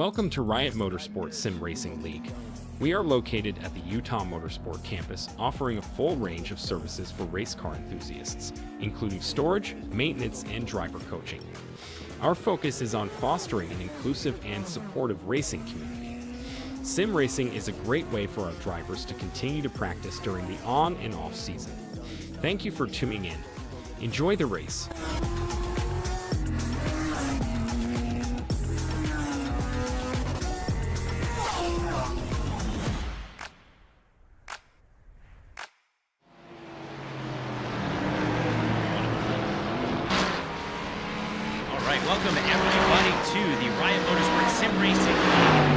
Welcome to Riot Motorsport Sim Racing League. We are located at the Utah Motorsport campus, offering a full range of services for race car enthusiasts, including storage, maintenance, and driver coaching. Our focus is on fostering an inclusive and supportive racing community. Sim racing is a great way for our drivers to continue to practice during the on and off season. Thank you for tuning in. Enjoy the race. Welcome everybody to the Riot Motorsport Sim Racing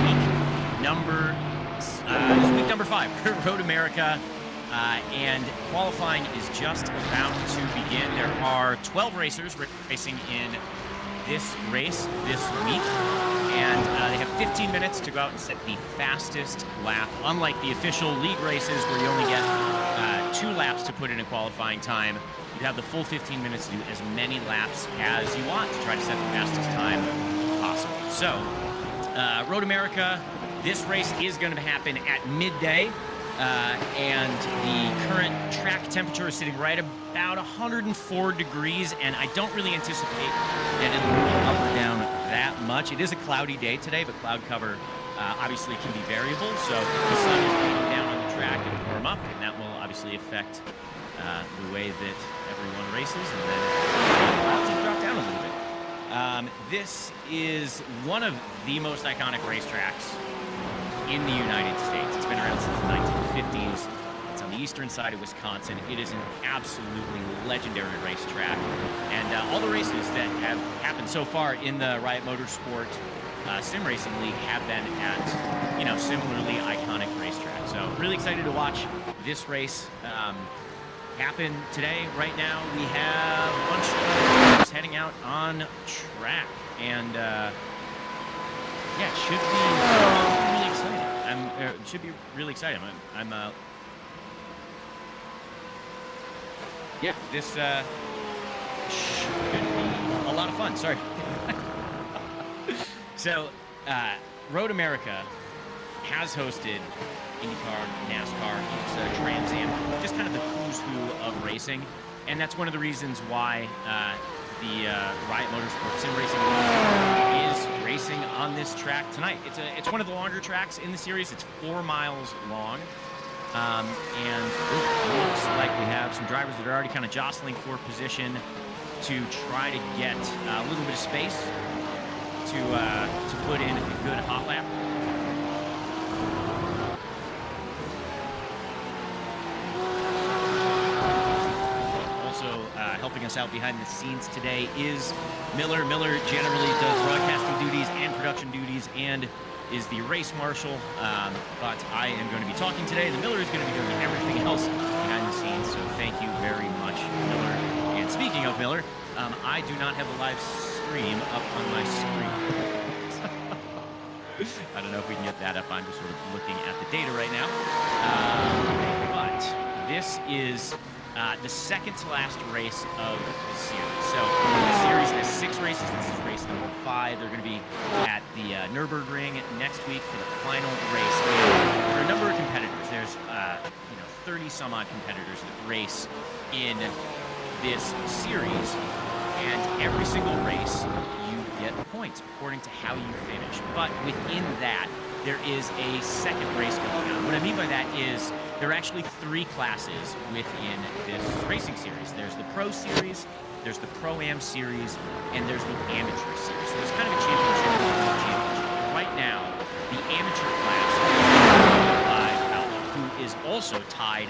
League week number 5, Road America, and qualifying is just about to begin. There are 12 racers racing in this race this week, and they have 15 minutes to go out and set the fastest lap. Unlike the official league races where you only get 2 laps to put in a qualifying time, you have the full 15 minutes to do as many laps as you want to try to set the fastest time possible. So, Road America, this race is going to happen at midday, and the current track temperature is sitting right about 104 degrees, and I don't really anticipate that it'll move up or down that much. It is a cloudy day today, but cloud cover obviously can be variable, so the sun is going down on the track and warm up, and that will obviously affect the way that everyone races, and then clouds have dropped down a little bit. This is one of the most iconic racetracks in the United States. It's been around since the 1950s. It's on the eastern side of Wisconsin. It is an absolutely legendary racetrack, and all the races that have happened so far in the Riot Motorsport Sim Racing League have been at, similarly iconic racetracks. So really excited to watch this race happen today. Right now we have a bunch of drivers heading out on track, and yeah, it should be really exciting. It should be really exciting. Yeah, this should be a lot of fun. Sorry. So, Road America has hosted IndyCar, NASCAR, IMSA, Trans Am, just kind of the who's who of racing, and that's one of the reasons why the Riot Motorsport Sim Racing League is racing on this track tonight. It's one of the longer tracks in the series. It's 4 miles long, and it looks like we have some drivers that are already kind of jostling for position to try to get a little bit of space to put in a good hot lap. Helping us out behind the scenes today is Miller. Miller generally does broadcasting duties and production duties and is the race marshal, but I am going to be talking today. The Miller is going to be doing everything else behind the scenes, so thank you very much, Miller. And speaking of Miller, I do not have a live stream up on my screen. I don't know if we can get that up. I'm just sort of looking at the data right now. But this is the second to last race of the series. So the series has 6 races. This is race number 5. They're going to be at the Nürburgring next week for the final race. There are a number of competitors. There's 30 some odd competitors that race in this series, and every single race you get points according to how you finish. But within that, there is a second race going on. What I mean by that is there are actually 3 classes within this racing series. There's the Pro Series, there's the Pro-Am Series, and there's the Amateur Series. So there's kind of a championship and a championship. Right now, the amateur class is by Paolo, who is also tied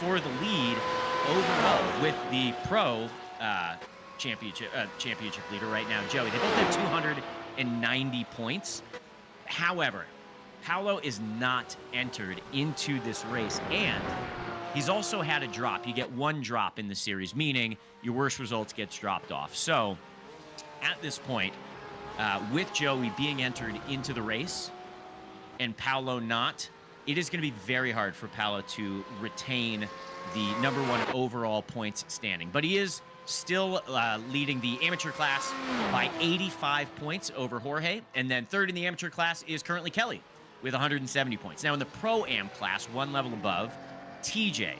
for the lead overall with the Pro championship leader right now, Joey. They both have 290 points. However, Paolo is not entered into this race, and he's also had a drop. You get 1 drop in the series, meaning your worst results gets dropped off. So at this point, with Joey being entered into the race and Paolo not, it is going to be very hard for Paolo to retain the #1 overall points standing. But he is still leading the amateur class by 85 points over Jorge. And then third in the amateur class is currently Kelly with 170 points. Now in the Pro-Am class, one level above, TJ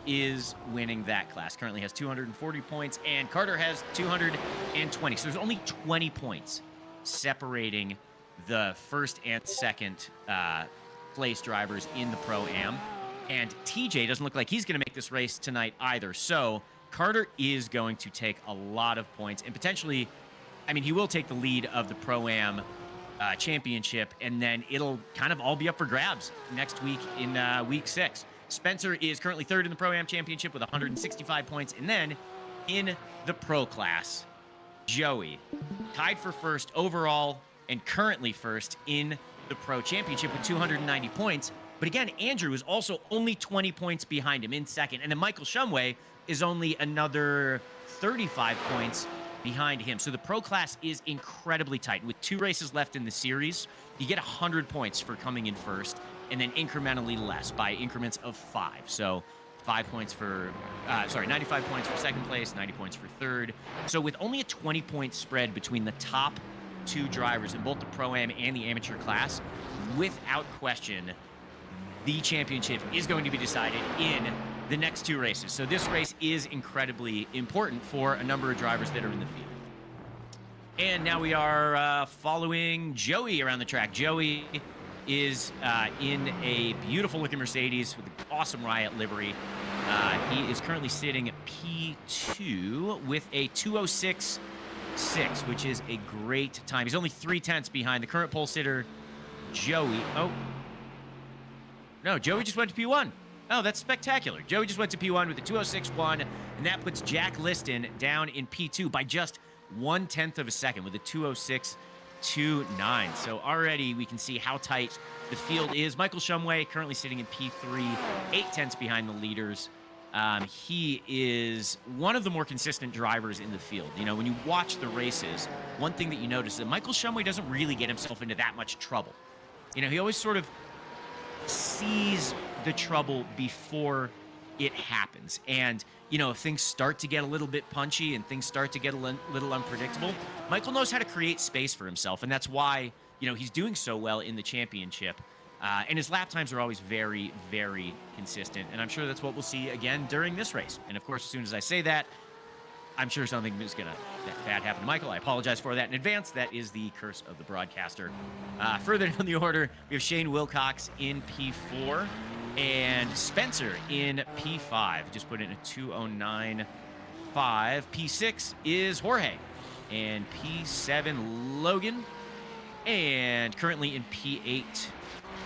is winning that class. Currently has 240 points, and Carter has 220. So there's only 20 points separating the first and second place drivers in the Pro-Am. And TJ doesn't look like he's going to make this race tonight either. So Carter is going to take a lot of points, and potentially, I mean, he will take the lead of the Pro-Am championship, and then it'll kind of all be up for grabs next week in week 6. Spencer is currently third in the Pro-Am championship with 165 points, and then in the Pro class, Joey tied for first overall and currently first in the Pro championship with 290 points. But again, Andrew is also only 20 points behind him in second, and then Michael Shumway is only another 35 points behind him. So the Pro class is incredibly tight. With 2 races left in the series, you get 100 points for coming in first, and then incrementally less by increments of 5. So 95 points for second place, 90 points for third. So with only a 20-point spread between the top 2 drivers in both the Pro-Am and the amateur class, without question, the championship is going to be decided in the next 2 races. So this race is incredibly important for a number of drivers that are in the field. And now we are following Joey around the track. Joey is in a beautiful-looking Mercedes with an awesome Riot livery. He is currently sitting at P2 with a 2:06.6, which is a great time. He's only 3/10 behind the current pole sitter, Joey. Oh. No, Joey just went to P1. Oh, that's spectacular. Joey just went to P1 with a 2:06.1, and that puts Jack Liston down in P2 by just 1/10 of a second with a 2:06.29. So already we can see how tight the field is. Michael Shumway currently sitting in P3, 8/10 behind the leaders. He is one of the more consistent drivers in the field. You know, when you watch the races, one thing that you notice is that Michael Shumway doesn't really get himself into that much trouble. You know, he always sort of sees the trouble before it happens. And, you know, if things start to get a little bit punchy and things start to get a little unpredictable, Michael knows how to create space for himself. And that's why, you know, he's doing so well in the championship. And his lap times are always very, very consistent. And I'm sure that's what we'll see again during this race. And, of course, as soon as I say that, I'm sure something is going to bad happen to Michael. I apologize for that in advance. That is the curse of the broadcaster. Further down the order, we have Shane Wilcox in P4 and Spencer in P5. Just put in a 2:09.5. P6 is Jorge and P7 Logan. And currently in P8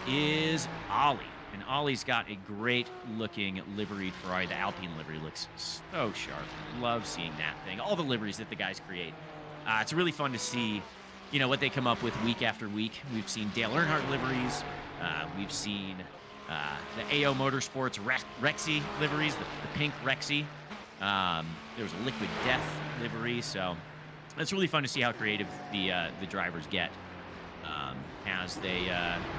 is Ollie. And Ollie's got a great-looking liveried Ferrari. The Alpine livery looks so sharp. Love seeing that thing. All the liveries that the guys create. It's really fun to see, you know, what they come up with week after week. We've seen Dale Earnhardt liveries. We've seen the AO Motorsports Rexy liveries, the pink Rexy. There was a Liquid Death livery. So it's really fun to see how creative the drivers get. As they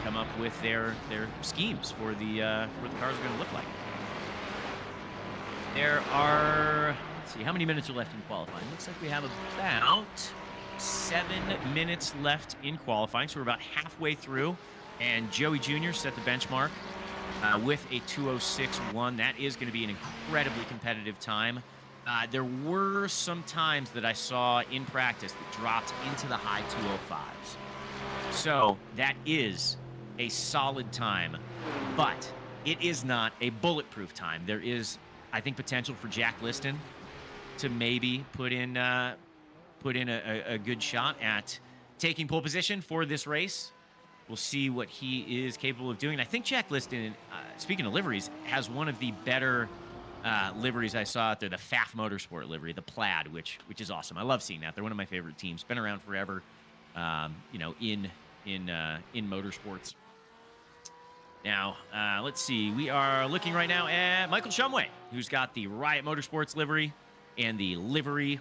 come up with their schemes for the cars are going to look like. There are, let's see, how many minutes are left in qualifying? Looks like we have about 7 minutes left in qualifying, so we're about halfway through. And Joey Jr. set the benchmark with a 2:06.1. That is going to be an incredibly competitive time. There were some times that I saw in practice that dropped into the high 2:05s. So that is a solid time, but it is not a bulletproof time. There is, I think, potential for Jack Liston to maybe put in a good shot at taking pole position for this race. We'll see what he is capable of doing. I think Jack Liston, speaking of liveries, has one of the better liveries I saw out there, the Pfaff Motorsport livery, the plaid, which is awesome. I love seeing that. They're one of my favorite teams. Been around forever. You know, in motorsports. Now, let's see. We are looking right now at Michael Shumway, who's got the Riot Motorsports livery and the livery.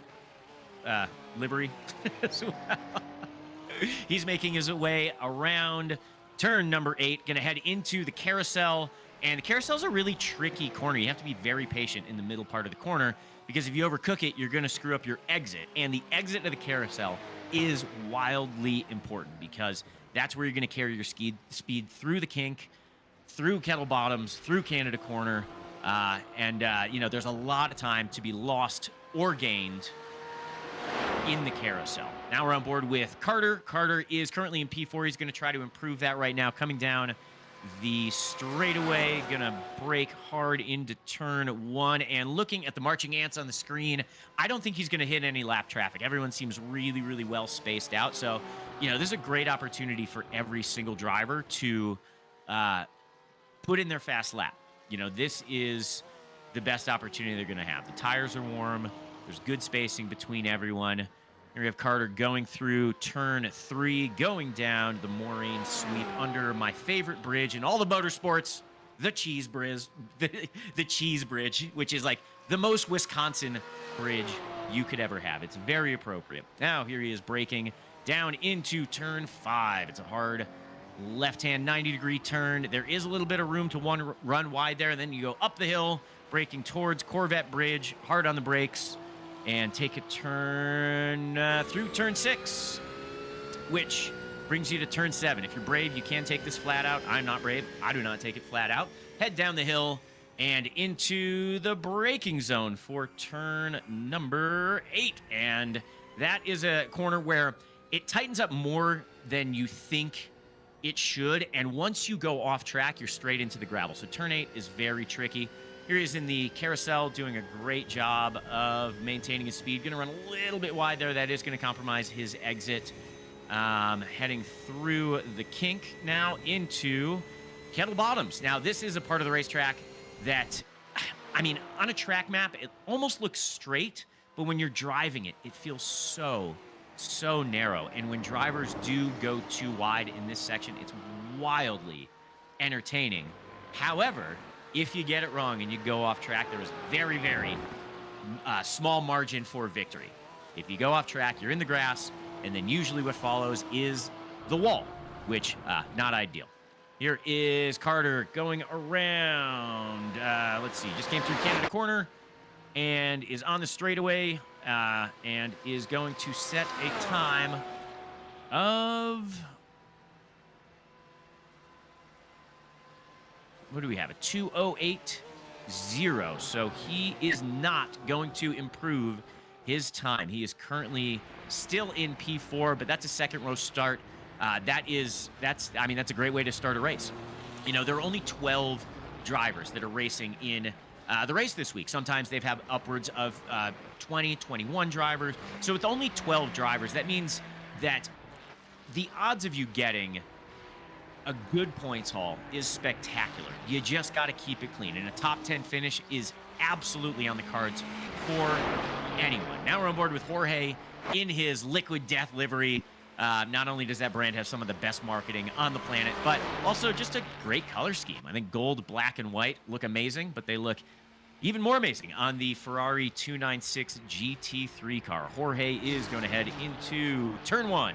So, he's making his way around turn number 8, going to head into the carousel And the carousel's a really tricky corner. You have to be very patient in the middle part of the corner because if you overcook it, you're going to screw up your exit. And the exit of the carousel is wildly important because that's where you're going to carry your speed through the kink, through kettle bottoms, through Canada corner. You know, there's a lot of time to be lost or gained in the carousel. Now we're on board with Carter. Carter is currently in P4. He's going to try to improve that right now. Coming down the straightaway, going to brake hard into turn 1. And looking at the marching ants on the screen, I don't think he's going to hit any lap traffic. Everyone seems really, really well spaced out. So, you know, this is a great opportunity for every single driver to put in their fast lap. You know, this is the best opportunity they're going to have. The tires are warm. There's good spacing between everyone. Here we have Carter going through turn 3, going down the Maureen sweep under my favorite bridge in all the motorsports, the Cheese Bridge, the Cheese Bridge, which is like the most Wisconsin bridge you could ever have. It's very appropriate. Now here he is braking down into turn 5. It's a hard left-hand 90-degree turn. There is a little bit of room to run wide there, and then you go up the hill, braking towards Corvette Bridge, hard on the brakes, and take a turn through turn 6, which brings you to turn 7. If you're brave, you can take this flat out. I'm not brave. I do not take it flat out. Head down the hill and into the braking zone for turn number 8. And that is a corner where it tightens up more than you think it should. And once you go off track, you're straight into the gravel. So turn 8 is very tricky. Here he is in the carousel doing a great job of maintaining his speed. Going to run a little bit wide there. That is going to compromise his exit. Heading through the kink now into kettle bottoms. Now, this is a part of the racetrack that, I mean, on a track map, it almost looks straight, but when you're driving it, it feels so narrow. And when drivers do go too wide in this section, it's wildly entertaining. However, if you get it wrong and you go off track, there is very, very small margin for victory. If you go off track, you're in the grass, and then usually what follows is the wall, which not ideal. Here is Carter going around. Let's see, just came through Canada corner and is on the straightaway and is going to set a time of... what do we have? A 2:08.0. So he is not going to improve his time. He is currently still in P4, but that's a second row start. That's a great way to start a race. You know, there are only 12 drivers that are racing in the race this week. Sometimes they've had upwards of 20, 21 drivers. So with only 12 drivers, that means that the odds of you getting a good points haul is spectacular. You just got to keep it clean. And a top 10 finish is absolutely on the cards for anyone. Now we're on board with Jorge in his Liquid Death livery. Not only does that brand have some of the best marketing on the planet, but also just a great color scheme. I think gold, black, and white look amazing, but they look even more amazing on the Ferrari 296 GT3 car. Jorge is going to head into turn 1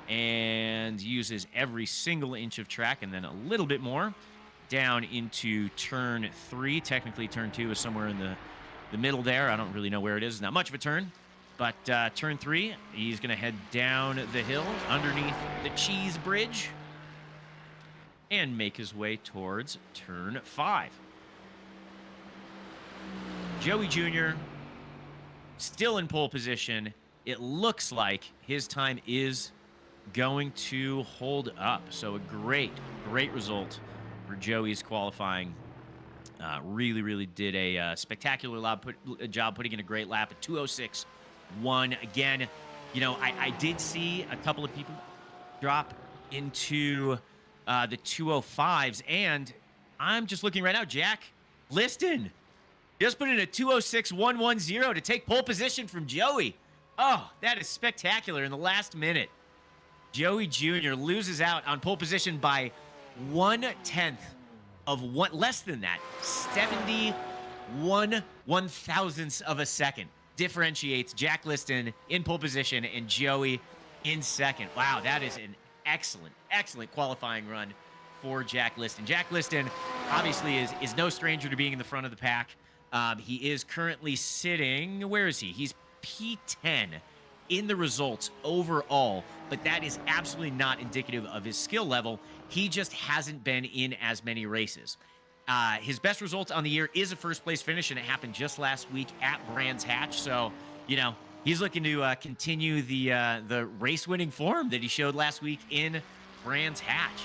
and uses every single inch of track and then a little bit more down into turn 3. Technically, turn 2 is somewhere in the middle there. I don't really know where it is. It's not much of a turn. But turn 3, he's going to head down the hill underneath the Cheese Bridge and make his way towards turn 5. Joey Jr. still in pole position. It looks like his time is going to hold up. So a great result for Joey's qualifying. Really did a spectacular job putting in a great lap at 2:06.1. Again, you know, I did see a couple of people drop into the 2:05s, and I'm just looking right now. Jack Liston just put in a 2:06.110 to take pole position from Joey. Oh, that is spectacular in the last minute. Joey Jr. loses out on pole position by 1/10 of one, less than that, 71 1/1000ths of a second. Differentiates Jack Liston in pole position and Joey in second. Wow, that is an excellent qualifying run for Jack Liston. Jack Liston obviously is no stranger to being in the front of the pack. He is currently sitting, where is he? He's P10 in the results overall, but that is absolutely not indicative of his skill level. He just hasn't been in as many races. His best result on the year is a first place finish, and it happened just last week at Brands Hatch. So, he's looking to continue the race winning form that he showed last week in Brands Hatch.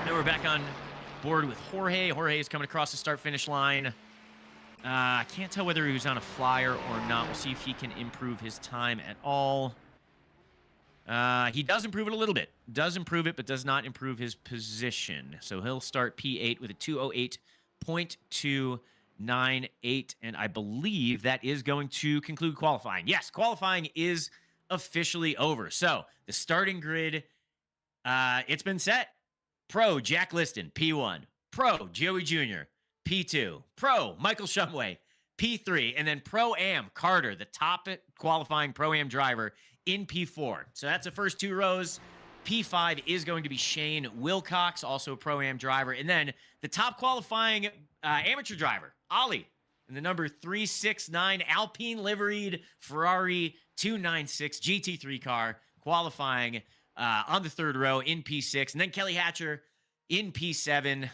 Now we're back on board with Jorge. Jorge is coming across the start finish line. I can't tell whether he was on a flyer or not. We'll see if he can improve his time at all. He does improve it a little bit. Does improve it, but does not improve his position. So he'll start P8 with a 2:08.298, and I believe that is going to conclude qualifying. Yes, qualifying is officially over. So the starting grid, it's been set. Pro, Jack Liston, P1. Pro, Joey Jr., P2. Pro, Michael Shumway, P3. And then Pro-Am, Carter, the top qualifying Pro-Am driver, in P4. So that's the first two rows. P5 is going to be Shane Wilcox, also a Pro-Am driver. And then the top qualifying amateur driver, Ollie, in the number 369 Alpine liveried Ferrari 296 GT3 car, qualifying on the third row in P6. And then Kelly Hatcher in P7,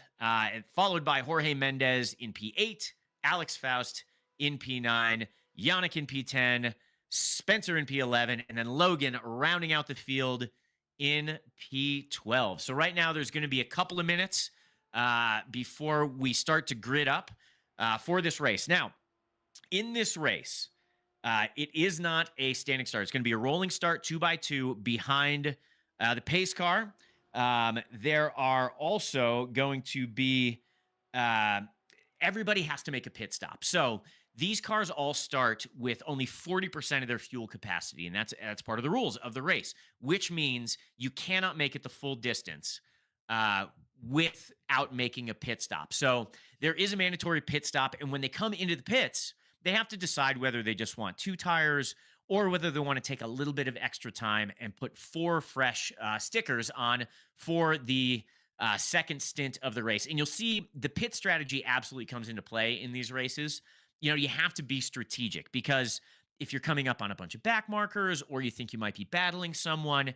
followed by Jorge Mendez in P8, Alex Faust in P9, Yannick in P10, Spencer in P11, and then Logan rounding out the field in P12. So right now there's going to be a couple of minutes before we start to grid up for this race. Now, in this race, it is not a standing start. It's going to be a rolling start 2x2 behind the pace car. There are also going to be everybody has to make a pit stop. So these cars all start with only 40% of their fuel capacity, and that's part of the rules of the race, which means you cannot make it the full distance without making a pit stop. So there is a mandatory pit stop, and when they come into the pits, they have to decide whether they just want 2 tires or whether they want to take a little bit of extra time and put 4 fresh stickers on for the second stint of the race. And you'll see the pit strategy absolutely comes into play in these races. You have to be strategic, because if you're coming up on a bunch of back markers or you think you might be battling someone,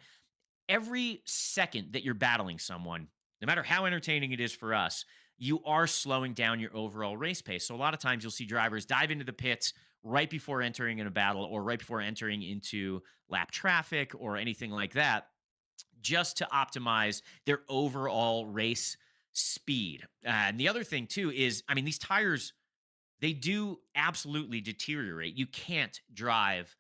every second that you're battling someone, no matter how entertaining it is for us, you are slowing down your overall race pace. So a lot of times you'll see drivers dive into the pits right before entering in a battle or right before entering into lap traffic or anything like that, just to optimize their overall race speed. And the other thing too is, these tires, they do absolutely deteriorate. You can't drive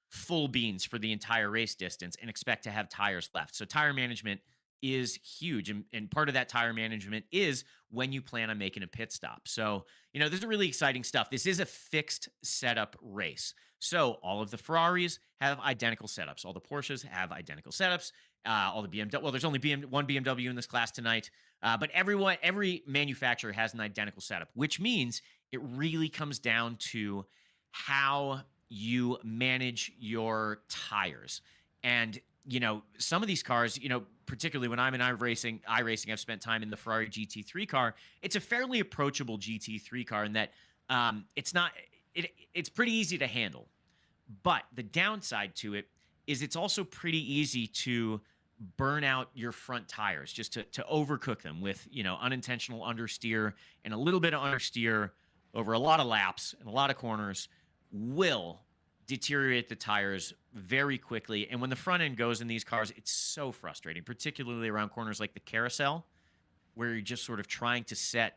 full beans for the entire race distance and expect to have tires left. So tire management is huge. And part of that tire management is when you plan on making a pit stop. So, this is really exciting stuff. This is a fixed setup race. So all of the Ferraris have identical setups. All the Porsches have identical setups. All the BMW, well, there's only one BMW in this class tonight. But every manufacturer has an identical setup, which means it really comes down to how you manage your tires. And, some of these cars, particularly when I'm in iRacing, I've spent time in the Ferrari GT3 car. It's a fairly approachable GT3 car in that it's pretty easy to handle. But the downside to it is it's also pretty easy to burn out your front tires, just to overcook them with, unintentional understeer, and a little bit of understeer over a lot of laps and a lot of corners will deteriorate the tires very quickly. And when the front end goes in these cars, it's so frustrating, particularly around corners like the carousel, where you're just sort of try to sit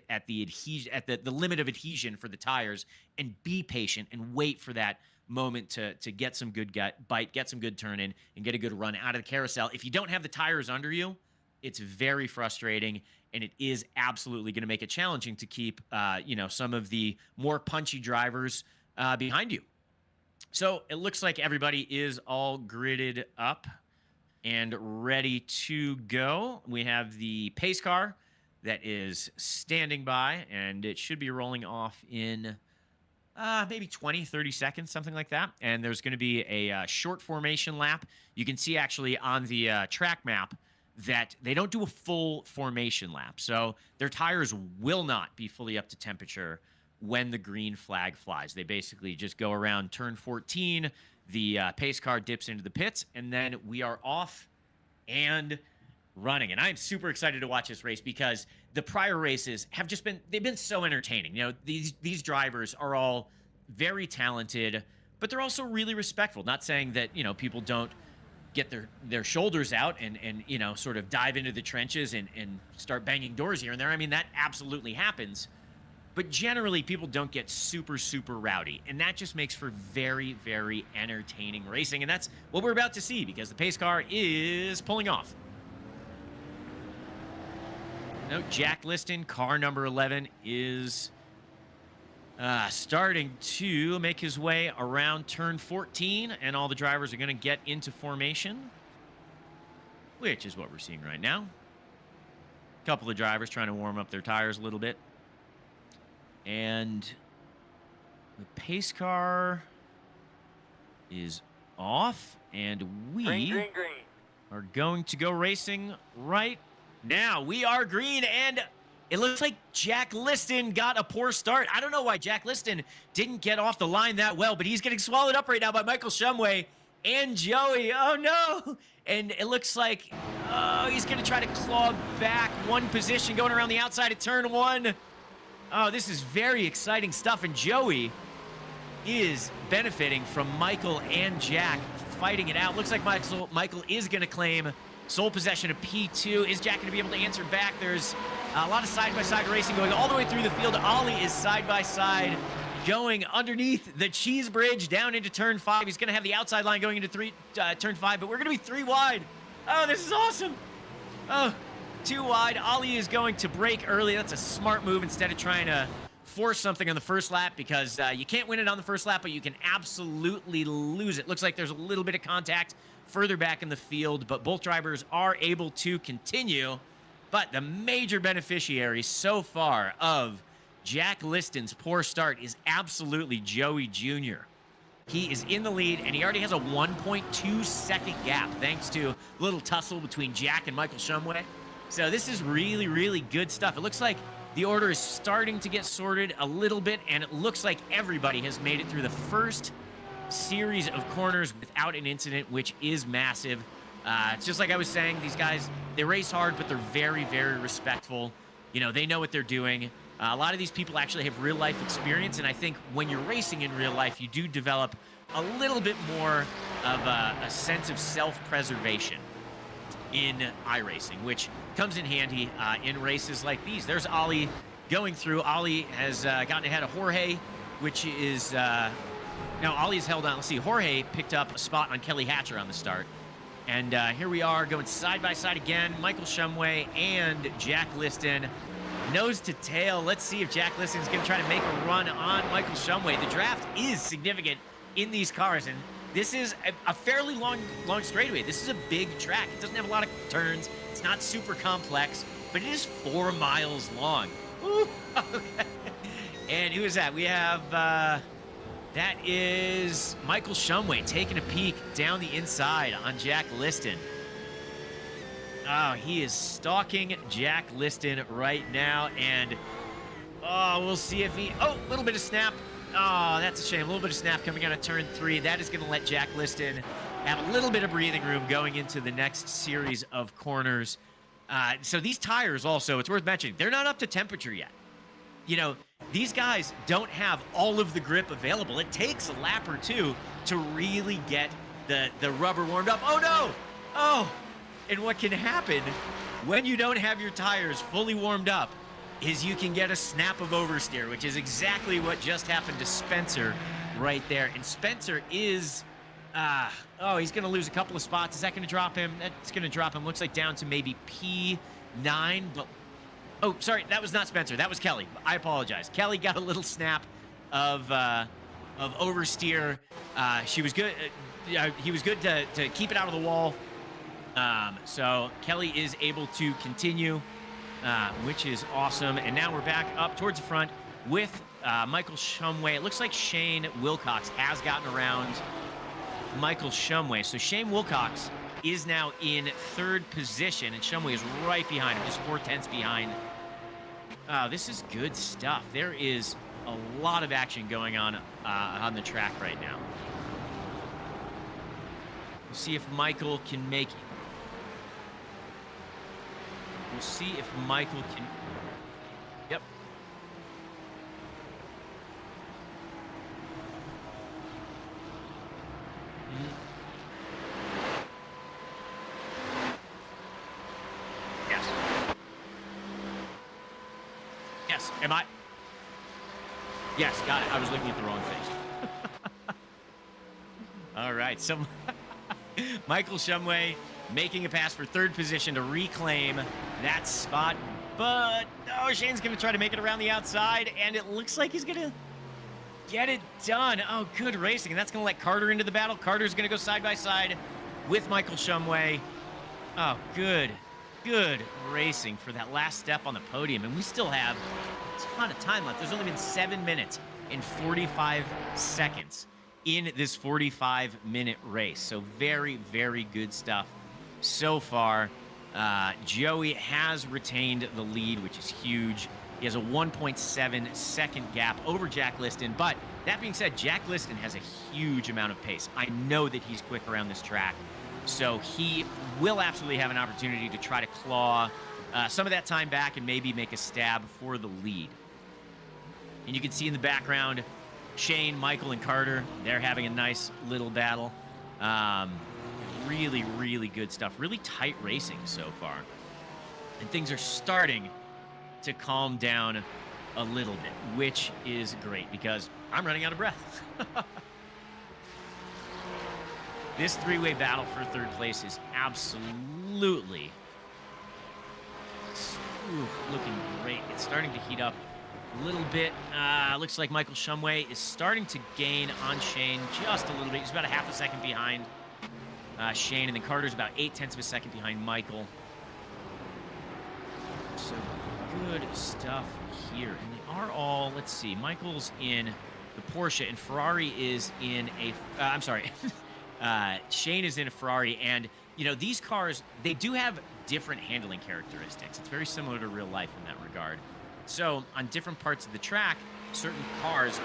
at the adhesion, at the limit of adhesion for the tires, and be patient and wait for that moment to get some good bite, get some good turn in, and get a good run out of the carousel. If you don't have the tires under you, it's very frustrating, and it is absolutely going to make it challenging to keep some of the more punchy drivers behind you. So it looks like everybody is all gridded up and ready to go. We have the pace car that is standing by, and it should be rolling off in maybe 20, 30 seconds, something like that. And there's going to be a short formation lap. You can see actually on the track map that they don't do a full formation lap. So their tires will not be fully up to temperature when the green flag flies. They basically just go around turn 14, the pace car dips into the pits, and then we are off and running. And I'm super excited to watch this race because the prior races have just they've been so entertaining. You know, these drivers are all very talented, but they're also really respectful. Not saying that, you know, people don't get their shoulders out and you know, sort of dive into the trenches and start banging doors here and there. I mean, that absolutely happens. But generally, people don't get super, super rowdy. And that just makes for very, very entertaining racing. And that's what we're about to see because the pace car is pulling off. No, Jack Liston, car number 11, is starting to make his way around turn 14. And all the drivers are going to get into formation, which is what we're seeing right now. A couple of drivers trying to warm up their tires a little bit. And the pace car is off, and we are going to go racing right now. We are green, and it looks like Jack Liston got a poor start. I don't know why Jack Liston didn't get off the line that well, but he's getting swallowed up right now by Michael Shumway and Joey. Oh, no. And it looks like he's going to try to claw back one position going around the outside of turn 1. Oh, this is very exciting stuff, and Joey is benefiting from Michael and Jack fighting it out. Looks like Michael is going to claim sole possession of P2. Is Jack going to be able to answer back? There's a lot of side-by-side racing going all the way through the field. Ollie is side-by-side going underneath the cheese bridge down into turn 5. He's going to have the outside line going into turn 5, but we're going to be 3 wide. Oh, this is awesome. Oh. 2 wide. Ollie is going to brake early. That's a smart move instead of trying to force something on the first lap because you can't win it on the first lap, but you can absolutely lose it. Looks like there's a little bit of contact further back in the field, but both drivers are able to continue. But the major beneficiary so far of Jack Liston's poor start is absolutely Joey Jr. He is in the lead, and he already has a 1.2 second gap thanks to a little tussle between Jack and Michael Shumway. So this is really, really good stuff. It looks like the order is starting to get sorted a little bit, and it looks like everybody has made it through the first series of corners without an incident, which is massive. It's just like I was saying, these guys, they race hard, but they're very, very respectful. You know, they know what they're doing. A lot of these people actually have real-life experience, and I think when you're racing in real life, you do develop a little bit more of a sense of self-preservation in iRacing, which comes in handy in races like these. There's Ollie going through. Ollie has gotten ahead of Jorge, which is... now, Ollie's held on. Let's see. Jorge picked up a spot on Kelly Hatcher on the start. And here we are going side-by-side again. Michael Shumway and Jack Liston. Nose to tail. Let's see if Jack Liston's going to try to make a run on Michael Shumway. The draft is significant in these cars, and this is a fairly long straightaway. This is a big track. It doesn't have a lot of turns. It's not super complex, but it is 4 miles long. Ooh, okay. And who is that? We have, that is Michael Shumway taking a peek down the inside on Jack Liston. Oh, he is stalking Jack Liston right now, and we'll see if he... Oh, a little bit of snap. Oh, that's a shame. A little bit of snap coming out of turn 3. That is going to let Jack Liston have a little bit of breathing room going into the next series of corners. So these tires also, it's worth mentioning, they're not up to temperature yet. You know, these guys don't have all of the grip available. It takes a lap or two to really get the rubber warmed up. Oh, no! Oh! And what can happen when you don't have your tires fully warmed up is you can get a snap of oversteer, which is exactly what just happened to Spencer right there. And Spencer is, he's going to lose a couple of spots. Is that going to drop him? That's going to drop him. Looks like down to maybe P9. But oh, sorry, that was not Spencer. That was Kelly. I apologize. Kelly got a little snap of oversteer. She was good. He was good to keep it out of the wall. So Kelly is able to continue, which is awesome. And now we're back up towards the front with Michael Shumway. It looks like Shane Wilcox has gotten around Michael Shumway. So Shane Wilcox is now in 3rd position, and Shumway is right behind him, just 4/10 behind. Oh, this is good stuff. There is a lot of action going on the track right now. We'll see if Michael can make it. We'll see if Michael can... Yep. Yes. Yes. Am I? Yes, got it. I was looking at the wrong thing. All right. So Michael Shumway making a pass for 3rd position to reclaim that spot. But, no, Shane's going to try to make it around the outside, and it looks like he's going to get it done. Oh, good racing. And that's going to let Carter into the battle. Carter's going to go side by side with Michael Shumway. Oh, good racing for that last step on the podium. And we still have a ton of time left. There's only been 7 minutes and 45 seconds in this 45-minute race. So very, very good stuff so far. Joey has retained the lead, which is huge. He has a 1.7 second gap over Jack Liston. But that being said, Jack Liston has a huge amount of pace. I know that he's quick around this track. So he will absolutely have an opportunity to try to claw some of that time back and maybe make a stab for the lead. And you can see in the background, Shane, Michael, and Carter, they're having a nice little battle. Really, really good stuff. Really tight racing so far. And things are starting to calm down a little bit, which is great because I'm running out of breath. This 3-way battle for 3rd place is absolutely looking great. It's starting to heat up a little bit. Looks like Michael Shumway is starting to gain on Shane just a little bit. He's about a half a second behind Shane, and then Carter's about 0.8 of a second behind Michael. So good stuff here. And they are all, let's see, Michael's in the Porsche, and Ferrari is in a, I'm sorry, Shane is in a Ferrari, and, you know, these cars, they do have different handling characteristics. It's very similar to real life in that regard. So on different parts of the track, certain cars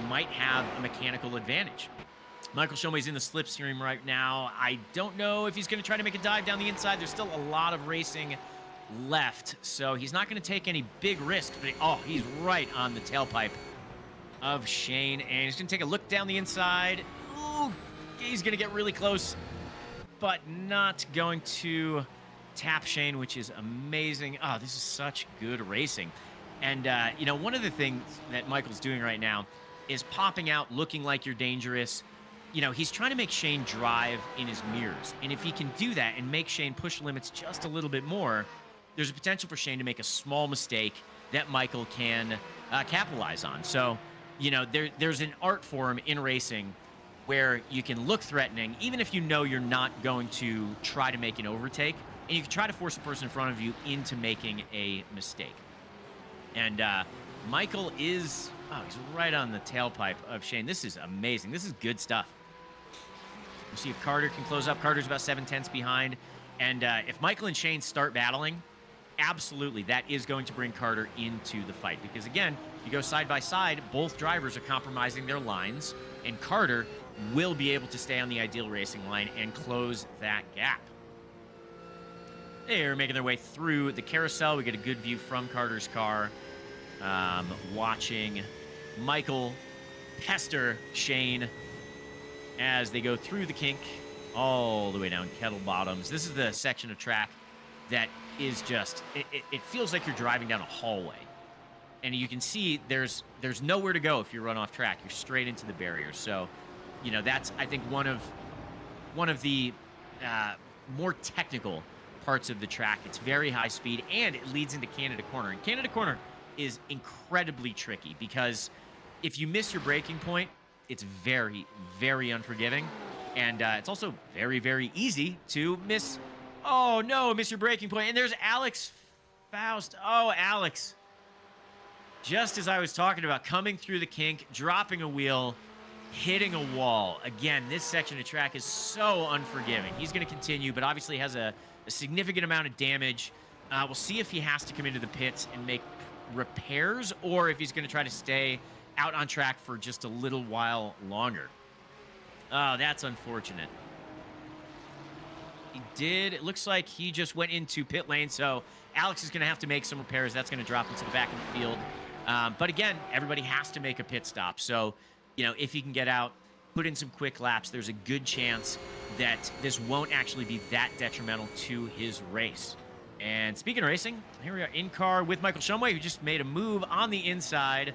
might have a mechanical advantage. Michael Shumway's in the slipstream right now. I don't know if he's going to try to make a dive down the inside. There's still a lot of racing left, so he's not going to take any big risks. But he's right on the tailpipe of Shane, and he's going to take a look down the inside. Ooh, he's going to get really close, but not going to tap Shane, which is amazing. Oh, this is such good racing. And, you know, one of the things that Michael's doing right now is popping out, looking like you're dangerous. You know, he's trying to make Shane drive in his mirrors. And if he can do that and make Shane push limits just a little bit more, there's a potential for Shane to make a small mistake that Michael can capitalize on. So, you know, there's an art form in racing where you can look threatening, even if you know you're not going to try to make an overtake, and you can try to force the person in front of you into making a mistake. And Michael is, he's right on the tailpipe of Shane. This is amazing. This is good stuff. We'll see if Carter can close up. Carter's about 0.7 behind. And if Michael and Shane start battling, absolutely, that is going to bring Carter into the fight. Because, again, you go side by side, both drivers are compromising their lines, and Carter will be able to stay on the ideal racing line and close that gap. They're making their way through the carousel. We get a good view from Carter's car. Watching Michael pester Shane as they go through the kink all the way down Kettle Bottoms. This is the section of track that is just, it feels like you're driving down a hallway. And you can see there's nowhere to go if you run off track. You're straight into the barrier. So, you know, that's, I think, one of the more technical parts of the track. It's very high speed, and it leads into Canada Corner. And Canada Corner is incredibly tricky because if you miss your braking point, it's very, very unforgiving. And it's also very, very easy to miss. Oh, no, miss your braking point. And there's Alex Faust. Oh, Alex. Just as I was talking about, coming through the kink, dropping a wheel. hitting a wall. Again, this section of track is so unforgiving. He's going to continue, but obviously has a significant amount of damage. We'll see if he has to come into the pits and make repairs or if he's going to try to stay out on track for just a little while longer. Oh, that's unfortunate. He did. It looks like he just went into pit lane, so Alex is going to have to make some repairs. That's going to drop into the back of the field. But again, everybody has to make a pit stop. So, you know, if he can get out, put in some quick laps, there's a good chance that this won't actually be that detrimental to his race. And speaking of racing, here we are in car with Michael Shumway, who just made a move on the inside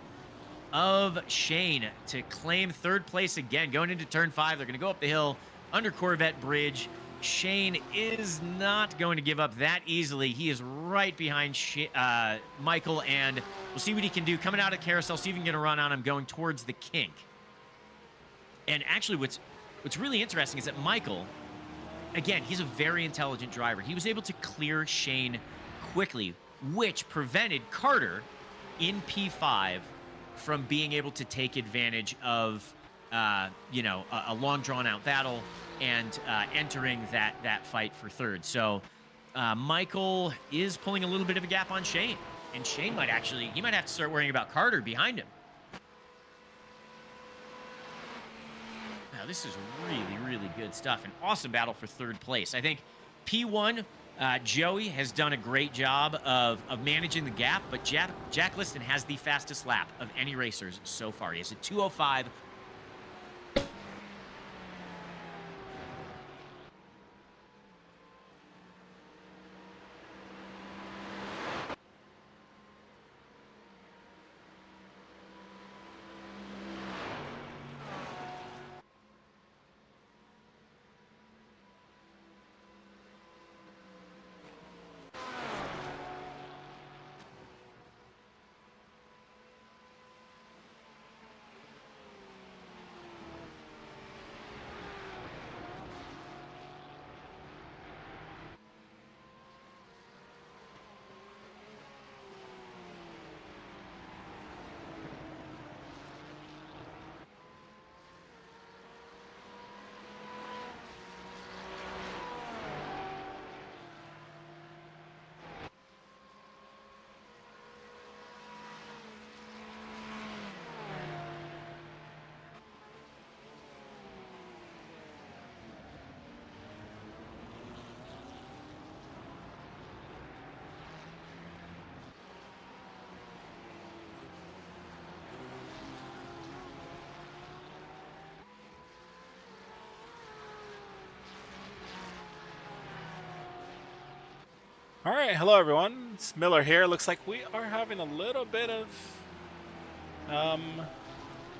of Shane to claim third place again. Going into turn 5, they're going to go up the hill under Corvette Bridge. Shane is not going to give up that easily. He is right behind Michael, and we'll see what he can do. Coming out of carousel, see if he can get a run on him going towards the kink. And actually, what's really interesting is that Michael, again, he's a very intelligent driver. He was able to clear Shane quickly, which prevented Carter in P5 from being able to take advantage of, you know, a long drawn-out battle and entering that fight for third. So Michael is pulling a little bit of a gap on Shane, and Shane might have to start worrying about Carter behind him. Now, this is really, really good stuff. An awesome battle for third place. I think P1, Joey has done a great job of managing the gap, but Jack Liston has the fastest lap of any racers so far. He has a 2:05. All right, hello everyone. It's Miller here. Looks like we are having a little bit of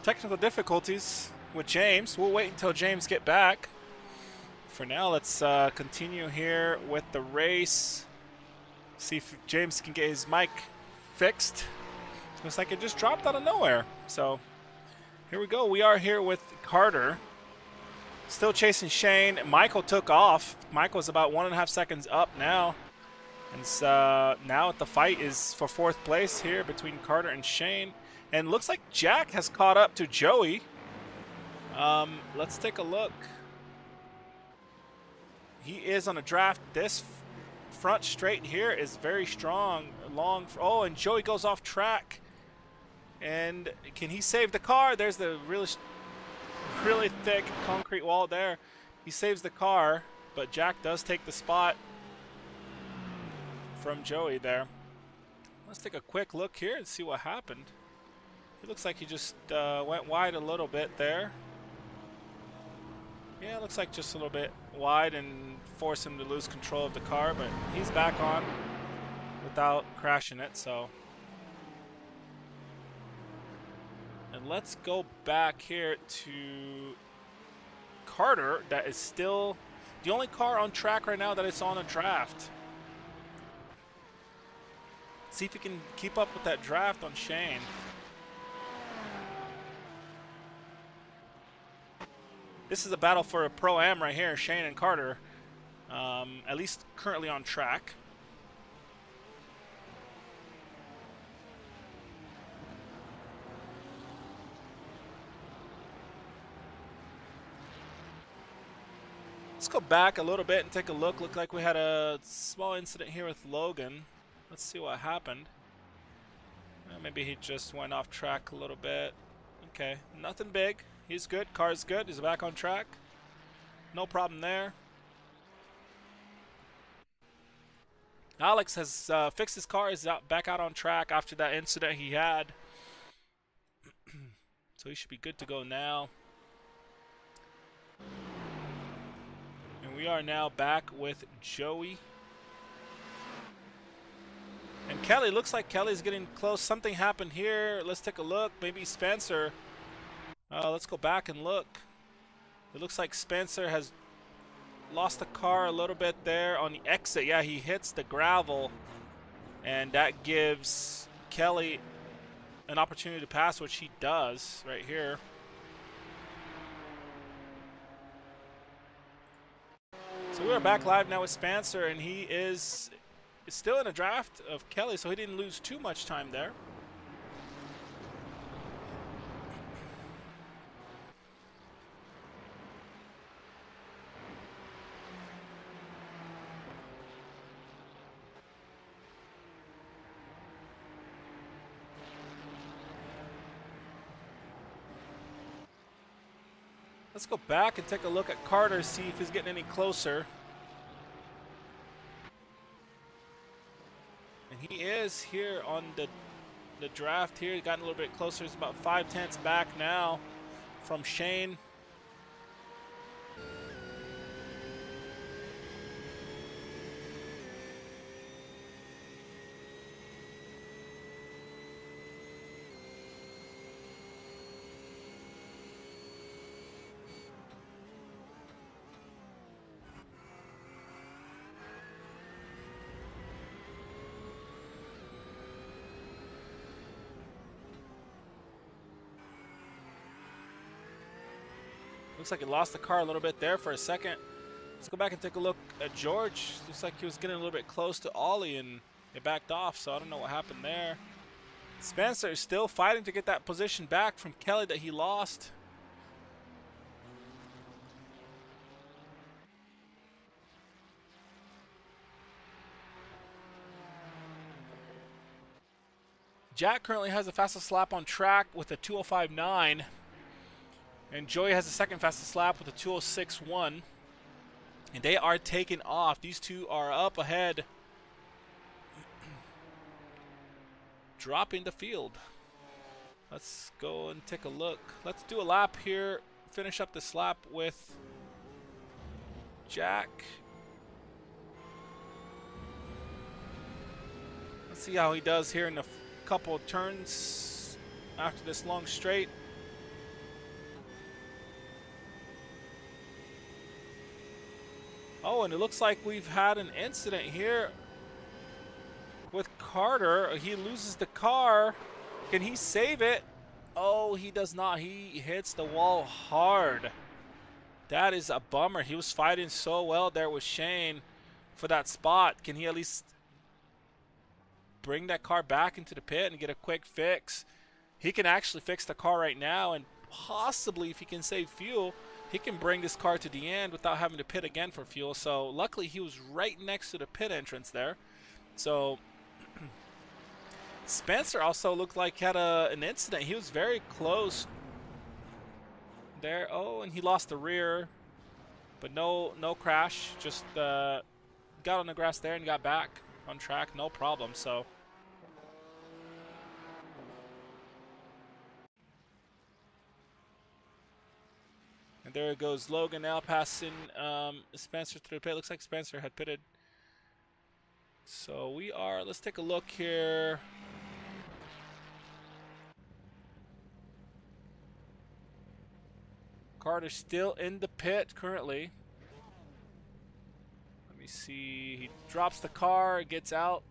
technical difficulties with James. We'll wait until James get back. For now, let's continue here with the race. See if James can get his mic fixed. Looks like it just dropped out of nowhere. So here we go. We are here with Carter. Still chasing Shane. Michael took off. Michael's about 1.5 seconds up now. And so now the fight is for 4th place here between Carter and Shane. And looks like Jack has caught up to Joey. Let's take a look. He is on a draft. This front straight here is very strong. Long. Oh, and Joey goes off track. And can he save the car? There's the really thick concrete wall there. He saves the car, but Jack does take the spot from Joey there. Let's take a quick look here and see what happened. It looks like he just went wide a little bit there. Yeah, it looks like just a little bit wide and forced him to lose control of the car, but he's back on without crashing it, so. And let's go back here to Carter. That is still the only car on track right now that is on a draft. See if he can keep up with that draft on Shane. This is a battle for a Pro-Am right here, Shane and Carter. At least currently on track. Let's go back a little bit and take a look. Looked like we had a small incident here with Logan. Let's see what happened. Maybe he just went off track a little bit. Okay, nothing big. He's good. Car's good. He's back on track. No problem there. Alex has fixed his car. He's back out on track after that incident he had. So he should be good to go now. And we are now back with Joey. And Kelly, looks like Kelly's getting close. Something happened here. Let's take a look. Maybe Spencer. Let's go back and look. It looks like Spencer has lost the car a little bit there on the exit. Yeah, he hits the gravel. And that gives Kelly an opportunity to pass, which he does right here. So we are back live now with Spencer, and he is still in a draft of Kelly, so he didn't lose too much time there. Let's go back and take a look at Carter, see if he's getting any closer. And he is here on the draft here. He's gotten a little bit closer. He's about 5/10 back now from Shane. Looks like he lost the car a little bit there for a second. Let's go back and take a look at George. Looks like he was getting a little bit close to Ollie and it backed off, so I don't know what happened there. Spencer is still fighting to get that position back from Kelly that he lost. Jack currently has the fastest lap on track with a 2:05.9. And Joey has the second fastest lap with a 2:06.1. And they are taking off. These two are up ahead. Dropping the field. Let's go and take a look. Let's do a lap here. Finish up this lap with Jack. Let's see how he does here in a couple of turns after this long straight. Oh, and it looks like we've had an incident here with Carter. He loses the car. Can he save it? Oh, he does not. He hits the wall hard. That is a bummer. He was fighting so well there with Shane for that spot. Can he at least bring that car back into the pit and get a quick fix? He can actually fix the car right now, and possibly if he can save fuel, he can bring this car to the end without having to pit again for fuel. So luckily he was right next to the pit entrance there. So Spencer also looked like he had an incident. He was very close there. Oh, and he lost the rear, but no crash. Just got on the grass there and got back on track, no problem. So and there goes Logan now passing Spencer through the pit. Looks like Spencer had pitted. So we are, let's take a look here. Carter's still in the pit currently. Let me see. He drops the car, gets out.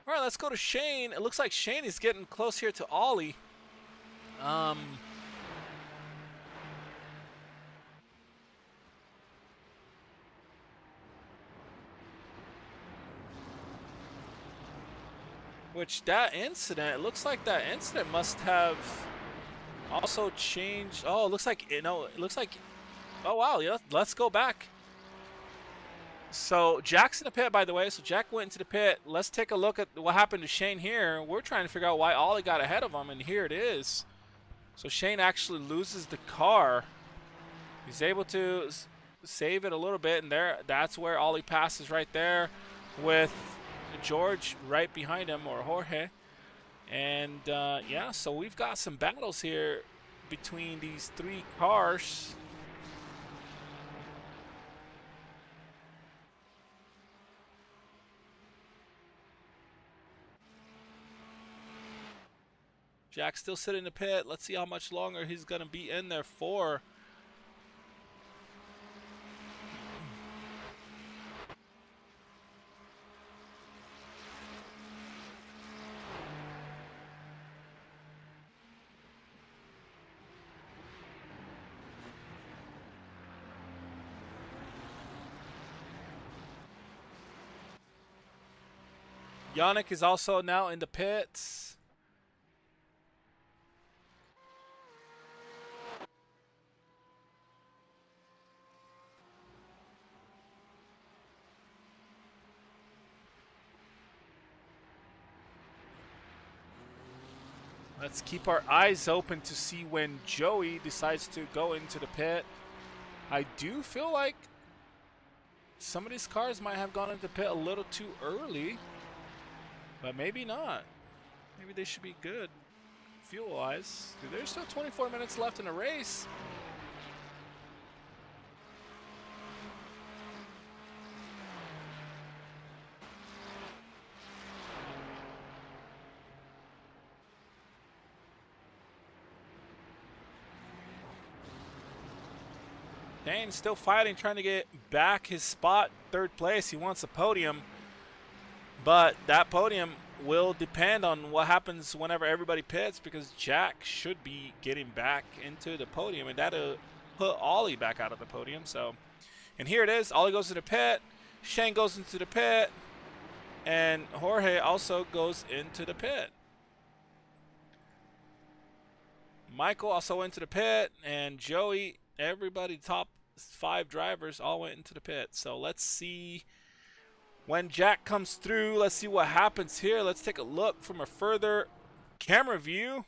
All right, let's go to Shane. It looks like Shane is getting close here to Ollie. Which that incident, it looks like that incident must have also changed. Oh, it looks like, you know, it looks like, oh wow, yeah, let's go back. So Jack's in the pit, by the way. So Jack went into the pit. Let's take a look at what happened to Shane here. We're trying to figure out why Ollie got ahead of him, and here it is. So Shane actually loses the car. He's able to save it a little bit, and that's where Ollie passes right there with George right behind him, or Jorge. And yeah, so we've got some battles here between these three cars. Jack's still sitting in the pit. Let's see how much longer he's going to be in there for. Yannick is also now in the pits. Let's keep our eyes open to see when Joey decides to go into the pit. I do feel like some of these cars might have gone into the pit a little too early, but maybe not. Maybe they should be good fuel-wise. There's still 24 minutes left in the race. Dane's still fighting, trying to get back his spot, third place. He wants a podium, but that podium will depend on what happens whenever everybody pits, because Jack should be getting back into the podium, and that'll put Ollie back out of the podium. So, and here it is. Ollie goes to the pit. Shane goes into the pit, and Jorge also goes into the pit. Michael also went to the pit, and Joey. Everybody, top 5 drivers, all went into the pit. So let's see when Jack comes through. Let's see what happens here. Let's take a look from a further camera view.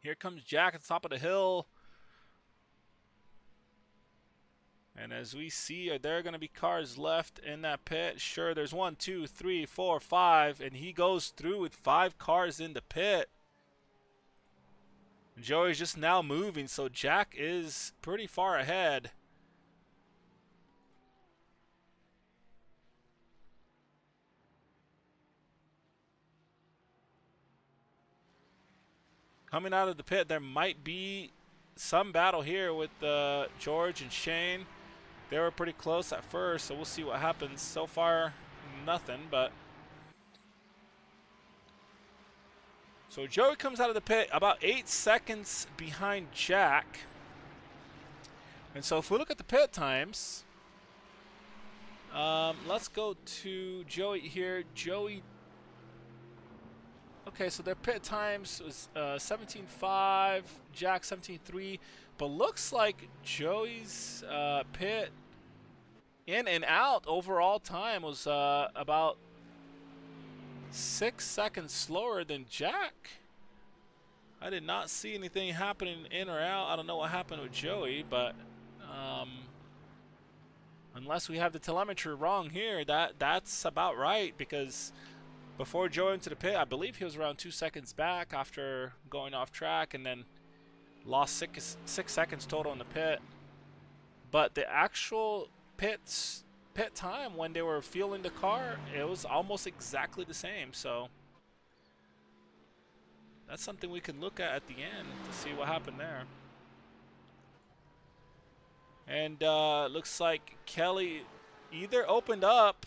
Here comes Jack at the top of the hill. And as we see, are there going to be cars left in that pit? Sure, there's 1, 2, 3, 4, 5. And he goes through with 5 cars in the pit. Joey's just now moving, so Jack is pretty far ahead. Coming out of the pit, there might be some battle here with George and Shane. They were pretty close at first, so we'll see what happens. So far, nothing, but... So Joey comes out of the pit about 8 seconds behind Jack. And so if we look at the pit times, let's go to Joey here. Joey, okay, so their pit times was 17.5, Jack 17.3, but looks like Joey's pit in and out overall time was about 6 seconds slower than Jack. I did not see anything happening in or out. I don't know what happened with Joey, but unless we have the telemetry wrong here, that's about right, because before Joey went to the pit, I believe he was around 2 seconds back after going off track, and then lost six seconds total in the pit. But the actual pit time when they were fueling the car, it was almost exactly the same. So that's something we can look at the end to see what happened there. And looks like Kelly either opened up.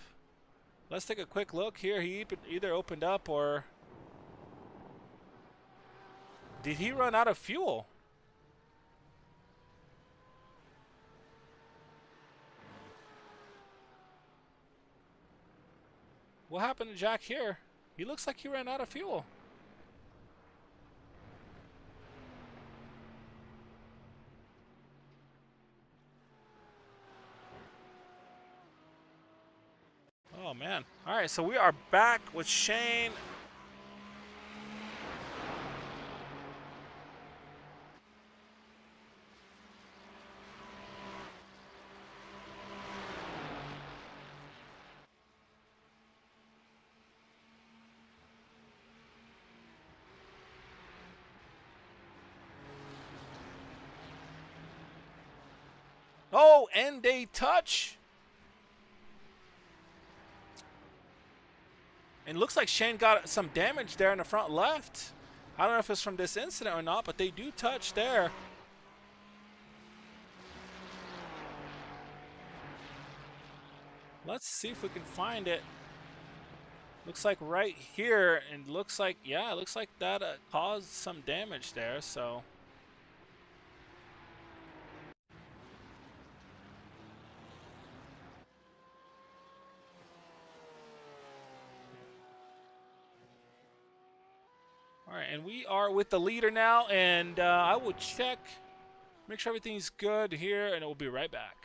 Let's take a quick look here. He either opened up or did he run out of fuel? What happened to Jack here? He looks like he ran out of fuel. Oh man. All right, so we are back with Shane. Oh, and a touch. And looks like Shane got some damage there in the front left. I don't know if it's from this incident or not, but they do touch there. Let's see if we can find it. Looks like right here, and looks like, yeah, it looks like that caused some damage there, so. All right, and we are with the leader now, and I will check, make sure everything's good here, and we'll be right back.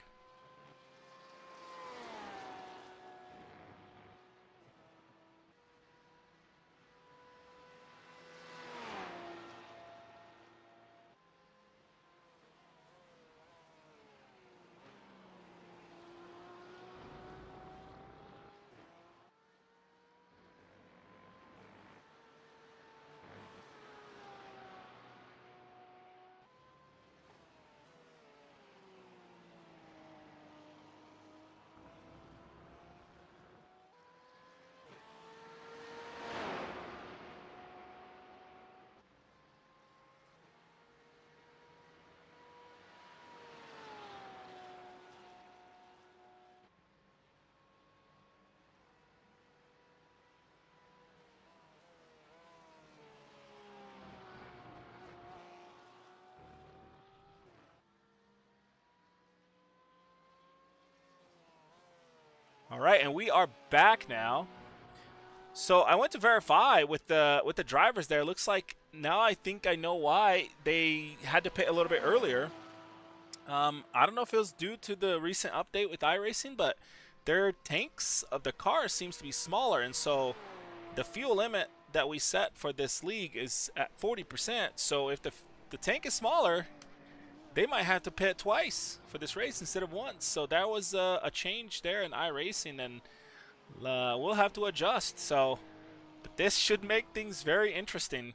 All right, and we are back now. So I went to verify with the drivers there. Looks like now I think I know why they had to pit a little bit earlier. I don't know if it was due to the recent update with iRacing, but their tanks of the car seems to be smaller, and so the fuel limit that we set for this league is at 40%. So if the tank is smaller, they might have to pit twice for this race instead of once. So that was a change there in iRacing, and we'll have to adjust. So, but this should make things very interesting.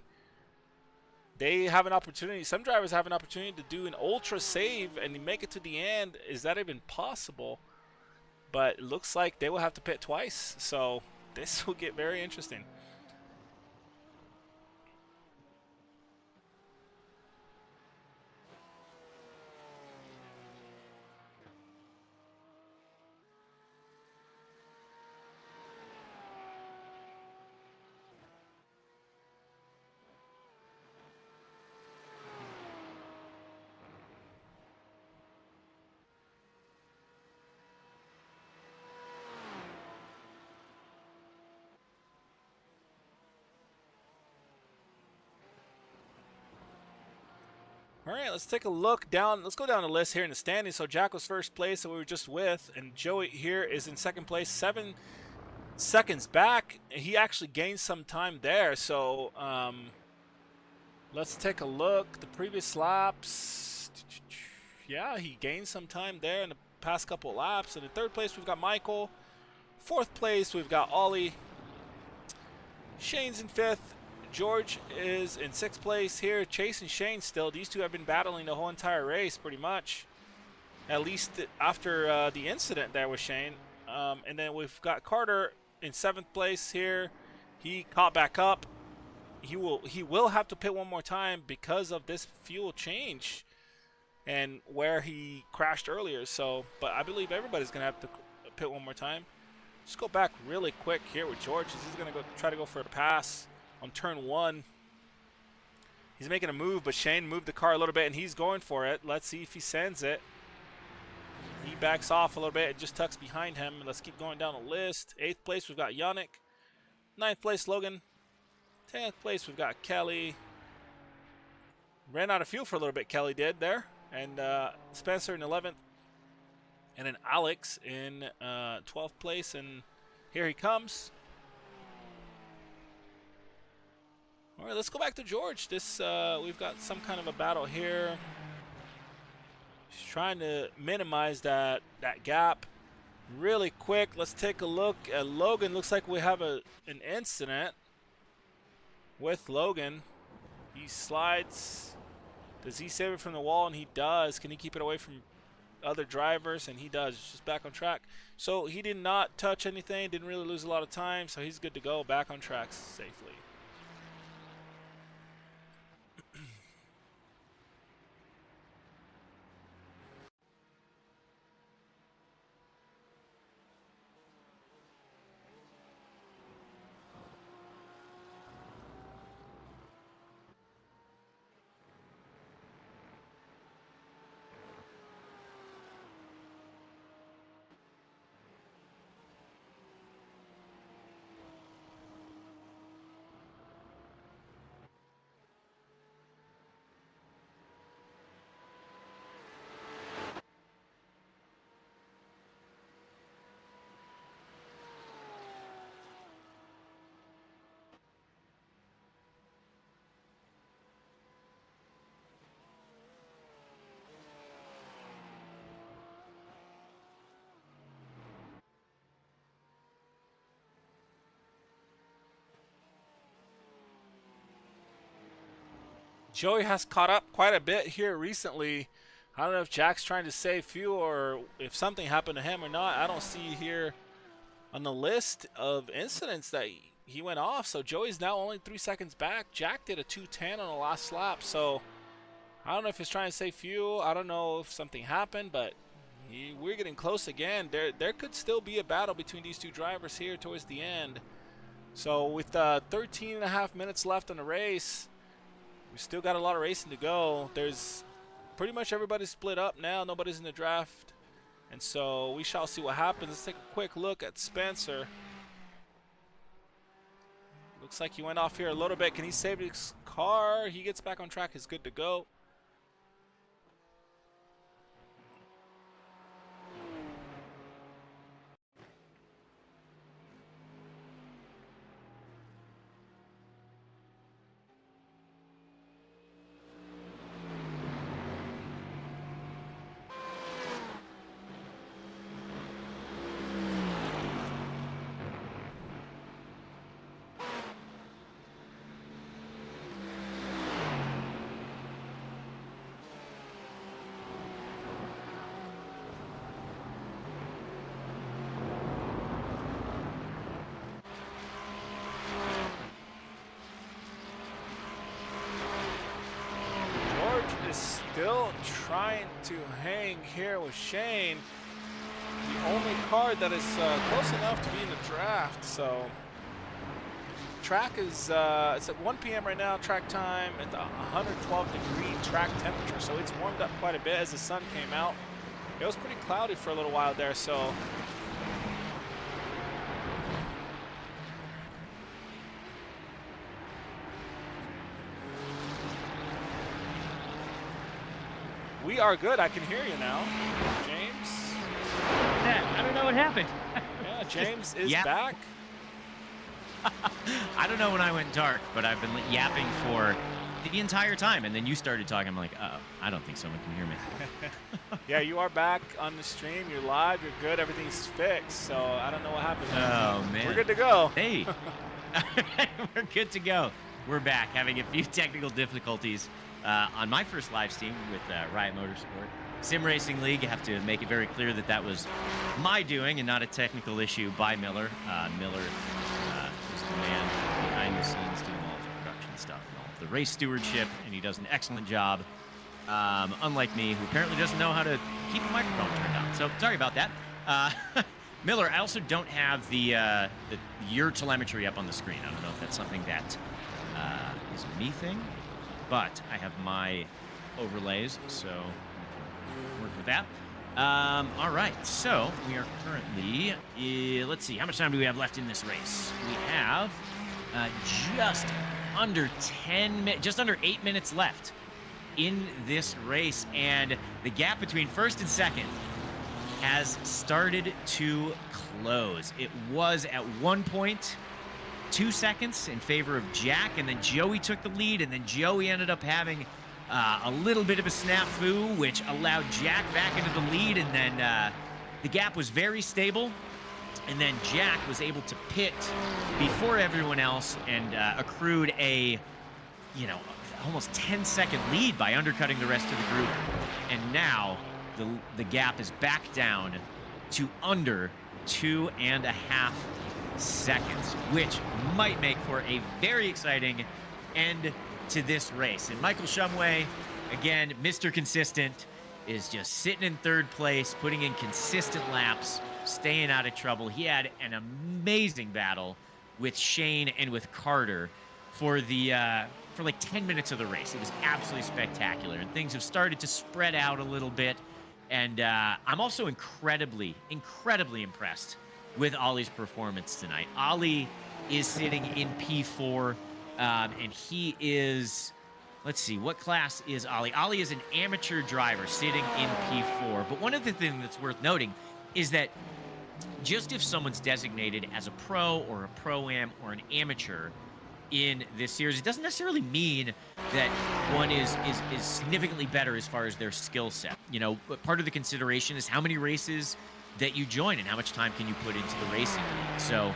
They have an opportunity. Some drivers have an opportunity to do an ultra save and make it to the end. Is that even possible? But it looks like they will have to pit twice. So this will get very interesting. All right, let's take a look down. Let's go down the list here in the standings. So Jack was first place that we were just with, and Joey here is in second place, 7 seconds back. He actually gained some time there. So let's take a look. The previous laps, yeah, he gained some time there in the past couple of laps. In the third place, we've got Michael. Fourth place, we've got Ollie. Shane's in fifth. George is in sixth place here, chasing Shane still. These two have been battling the whole entire race pretty much, at least after the incident there with Shane. And then we've got Carter in seventh place here. He caught back up. He will have to pit one more time because of this fuel change and where he crashed earlier. So, but I believe everybody's going to have to pit one more time. Just go back really quick here with George. He's going to go try to go for a pass on turn 1. He's making a move, but Shane moved the car a little bit, and he's going for it. Let's see if he sends it. He backs off a little bit and just tucks behind him. Let's keep going down the list. 8th place, we've got Yannick. 9th place, Logan. 10th place, we've got Kelly. Ran out of fuel for a little bit, Kelly did there. And Spencer in 11th. And then Alex in 12th place. And here he comes. All right, let's go back to George. We've got some kind of a battle here. He's trying to minimize that gap really quick. Let's take a look at Logan. Looks like we have an incident with Logan. He slides. Does he save it from the wall? And he does. Can he keep it away from other drivers? And he does. It's just back on track. So he did not touch anything. Didn't really lose a lot of time. So he's good to go. Back on track safely. Joey has caught up quite a bit here recently. I don't know if Jack's trying to save fuel or if something happened to him or not. I don't see here on the list of incidents that he went off. So Joey's now only 3 seconds back. Jack did a 2:10 on the last lap. So I don't know if he's trying to save fuel. I don't know if something happened, but we're getting close again. There could still be a battle between these two drivers here towards the end. So with 13 and a half minutes left on the race, we still got a lot of racing to go. There's pretty much everybody split up now. Nobody's in the draft. And so we shall see what happens. Let's take a quick look at Spencer. Looks like he went off here a little bit. Can he save his car? He gets back on track. He's good to go. Still trying to hang here with Shane. The only car that is close enough to be in the draft. So track is it's at 1 p.m. right now, track time, at 112-degree track temperature. So it's warmed up quite a bit as the sun came out. It was pretty cloudy for a little while there, so we are good. I can hear you now, James. I don't know what happened. Yeah, James is back. I don't know when I went dark, but I've been yapping for the entire time, and then you started talking. I'm like, uh-oh, I don't think someone can hear me. Yeah, you are back on the stream. You're live. You're good. Everything's fixed. So I don't know what happened. Oh, man. We're good to go. Hey, we're good to go. We're back, having a few technical difficulties on my first live stream with Riot Motorsport. Sim Racing League, I have to make it very clear that that was my doing and not a technical issue by Miller. Miller is the man behind the scenes doing all of the production stuff and all of the race stewardship, and he does an excellent job, unlike me, who apparently doesn't know how to keep a microphone turned on. So sorry about that. Miller, I also don't have the your telemetry up on the screen. I don't know if that's something that is a me thing, but I have my overlays, so we can work with that. All right, so we are currently, let's see, how much time do we have left in this race? We have just under 8 minutes left in this race, and the gap between first and second has started to close. It was at one point 2 seconds in favor of Jack, and then Joey took the lead, and then Joey ended up having a little bit of a snafu, which allowed Jack back into the lead, and then the gap was very stable, and then Jack was able to pit before everyone else and accrued a, almost 10-second lead by undercutting the rest of the group, and now the gap is back down to under 2.5 seconds, which might make for a very exciting end to this race. And Michael Shumway, again, Mr. Consistent, is just sitting in third place, putting in consistent laps, staying out of trouble. He had an amazing battle with Shane and with Carter for like 10 minutes of the race. It was absolutely spectacular, and things have started to spread out a little bit. And I'm also incredibly impressed with Ollie's performance tonight. Ollie is sitting in P4, and he is, let's see, what class is Ollie? Ollie is an amateur driver sitting in P4. But one of the things that's worth noting is that just if someone's designated as a pro or a pro-am or an amateur in this series, it doesn't necessarily mean that one is significantly better as far as their skill set. Part of the consideration is how many races that you join and how much time can you put into the racing. So,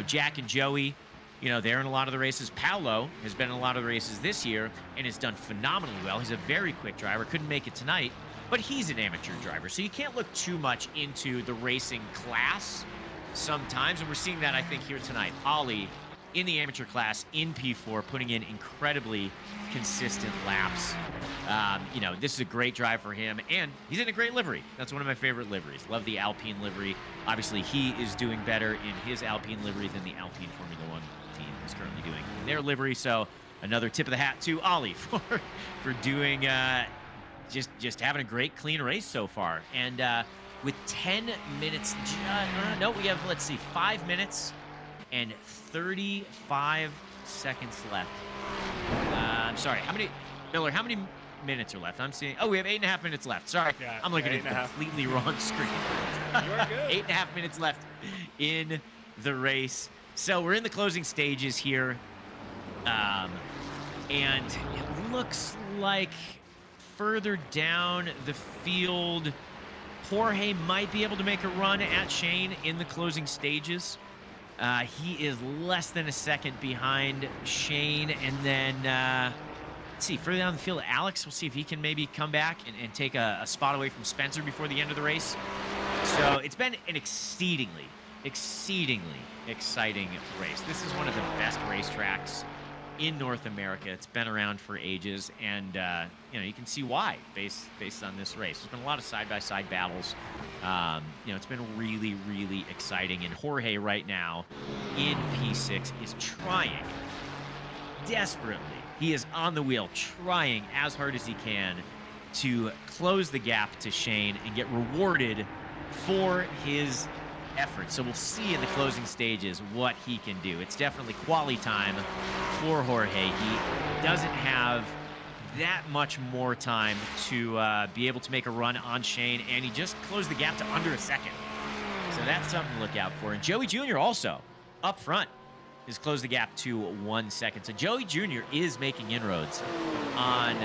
Jack and Joey, they're in a lot of the races. Paolo has been in a lot of the races this year and has done phenomenally well. He's a very quick driver, couldn't make it tonight, but he's an amateur driver. So you can't look too much into the racing class sometimes, and we're seeing that, I think, here tonight. Ollie in the amateur class in P4, putting in incredibly consistent laps. This is a great drive for him, and he's in a great livery. That's one of my favorite liveries. Love the Alpine livery. Obviously, he is doing better in his Alpine livery than the Alpine Formula One team is currently doing in their livery. So another tip of the hat to Ollie for doing just having a great, clean race so far. And with 10 minutes, we have, 5 minutes and 35 seconds left. I'm sorry, Miller, how many minutes are left? I'm seeing, we have 8.5 minutes left. Sorry, yeah, I'm looking at the completely wrong screen. You are good. 8.5 minutes left in the race. So we're in the closing stages here. And it looks like further down the field, Jorge might be able to make a run at Shane in the closing stages. He is less than a second behind Shane. And then, let's see, further down the field, Alex, we'll see if he can maybe come back and take a spot away from Spencer before the end of the race. So it's been an exceedingly exciting race. This is one of the best racetracks in North America. It's been around for ages, and you can see why based on this race. There's been a lot of side-by-side battles. It's been really exciting, and Jorge right now in P6 is trying desperately. He is on the wheel, trying as hard as he can to close the gap to Shane and get rewarded for his effort. So we'll see in the closing stages what he can do. It's definitely quality time for Jorge. He doesn't have that much more time to be able to make a run on Shane, and he just closed the gap to under a second. So that's something to look out for. And Joey Jr. also up front has closed the gap to 1 second. So Joey Jr. is making inroads on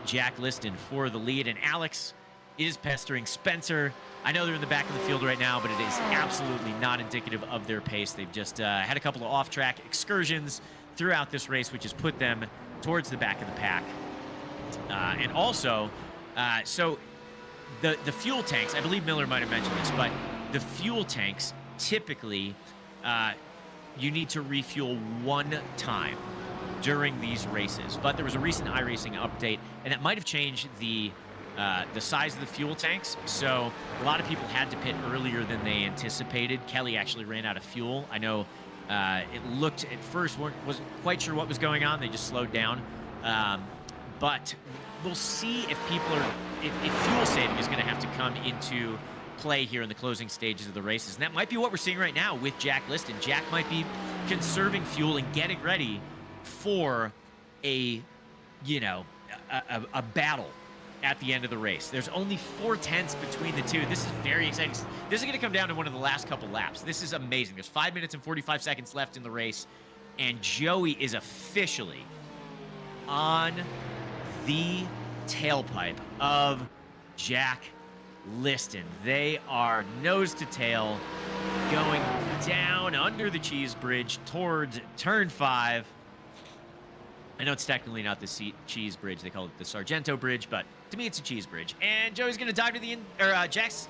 Jack Liston for the lead, and Alex is pestering Spencer. I know they're in the back of the field right now, but it is absolutely not indicative of their pace. They've just had a couple of off-track excursions throughout this race, which has put them towards the back of the pack. And also, so the fuel tanks, I believe Miller might have mentioned this, but the fuel tanks typically you need to refuel one time during these races. But there was a recent iRacing update, and that might have changed the the size of the fuel tanks. So a lot of people had to pit earlier than they anticipated. Kelly actually ran out of fuel. I know it looked at first, wasn't quite sure what was going on. They just slowed down. But we'll see if if fuel saving is going to have to come into play here in the closing stages of the races. And that might be what we're seeing right now with Jack Liston. Jack might be conserving fuel and getting ready for a battle at the end of the race. There's only 4/10 between the two. This is very exciting. This is going to come down to one of the last couple laps. This is amazing. There's 5 minutes and 45 seconds left in the race, and Joey is officially on the tailpipe of Jack Liston. They are nose to tail going down under the cheese bridge towards turn 5. I know it's technically not the cheese bridge. They call it the Sargento Bridge, but to me, it's a cheese bridge. And Joey's going to dive to the Jack's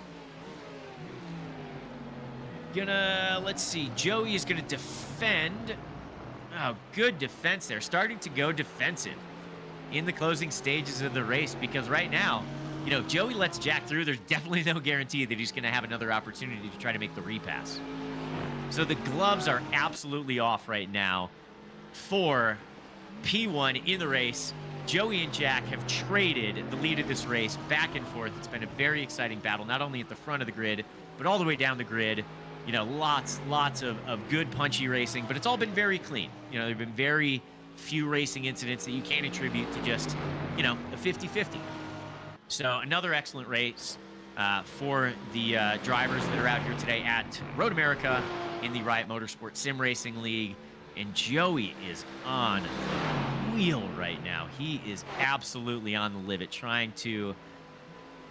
gonna, let's see. Joey is going to defend. Oh, good defense there. Starting to go defensive in the closing stages of the race, because right now, Joey lets Jack through. There's definitely no guarantee that he's going to have another opportunity to try to make the repass. So the gloves are absolutely off right now for P1 in the race. Joey and Jack have traded the lead of this race back and forth. It's been a very exciting battle, not only at the front of the grid, but all the way down the grid. Lots of good punchy racing, but it's all been very clean. There have been very few racing incidents that you can't attribute to just, a 50-50. So another excellent race for the drivers that are out here today at Road America in the Riot Motorsport Sim Racing League. And Joey is on the wheel right now. He is absolutely on the limit, trying to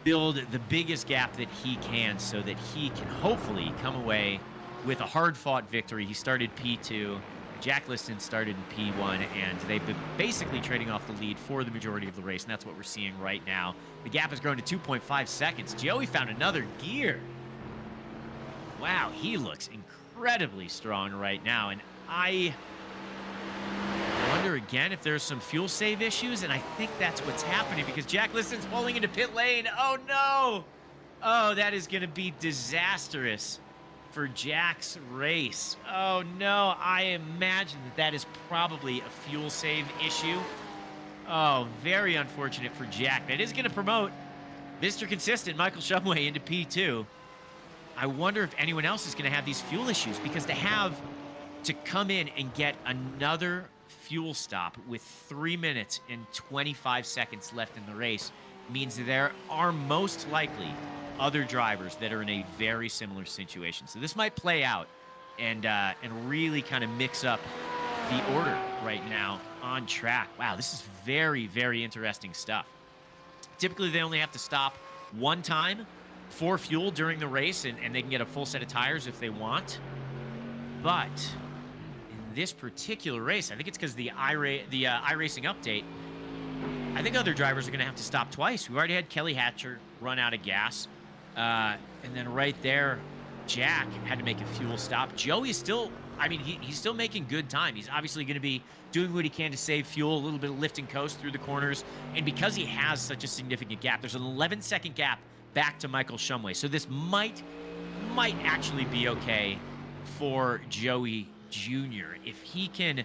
build the biggest gap that he can so that he can hopefully come away with a hard-fought victory. He started P2. Jack Liston started in P1, and they've been basically trading off the lead for the majority of the race, and that's what we're seeing right now. The gap has grown to 2.5 seconds. Joey found another gear. Wow, he looks incredibly strong right now, and I wonder again if there's some fuel save issues, and I think that's what's happening because Jack Liston's pulling into pit lane. Oh, no. Oh, that is going to be disastrous for Jack's race. Oh, no. I imagine that is probably a fuel save issue. Oh, very unfortunate for Jack. That is going to promote Mr. Consistent, Michael Shumway, into P2. I wonder if anyone else is going to have these fuel issues, because to come in and get another fuel stop with 3 minutes and 25 seconds left in the race means there are most likely other drivers that are in a very similar situation. So this might play out and really kind of mix up the order right now on track. Wow, this is very, very interesting stuff. Typically, they only have to stop one time for fuel during the race, and they can get a full set of tires if they want. But in this particular race, I think it's because the iRacing update, I think other drivers are going to have to stop twice. We already had Kelly Hatcher run out of gas. And then right there, Jack had to make a fuel stop. Joey's still, he's still making good time. He's obviously going to be doing what he can to save fuel, a little bit of lift and coast through the corners. And because he has such a significant gap, there's an 11-second gap back to Michael Shumway. So this might actually be okay for Joey Jr. if he can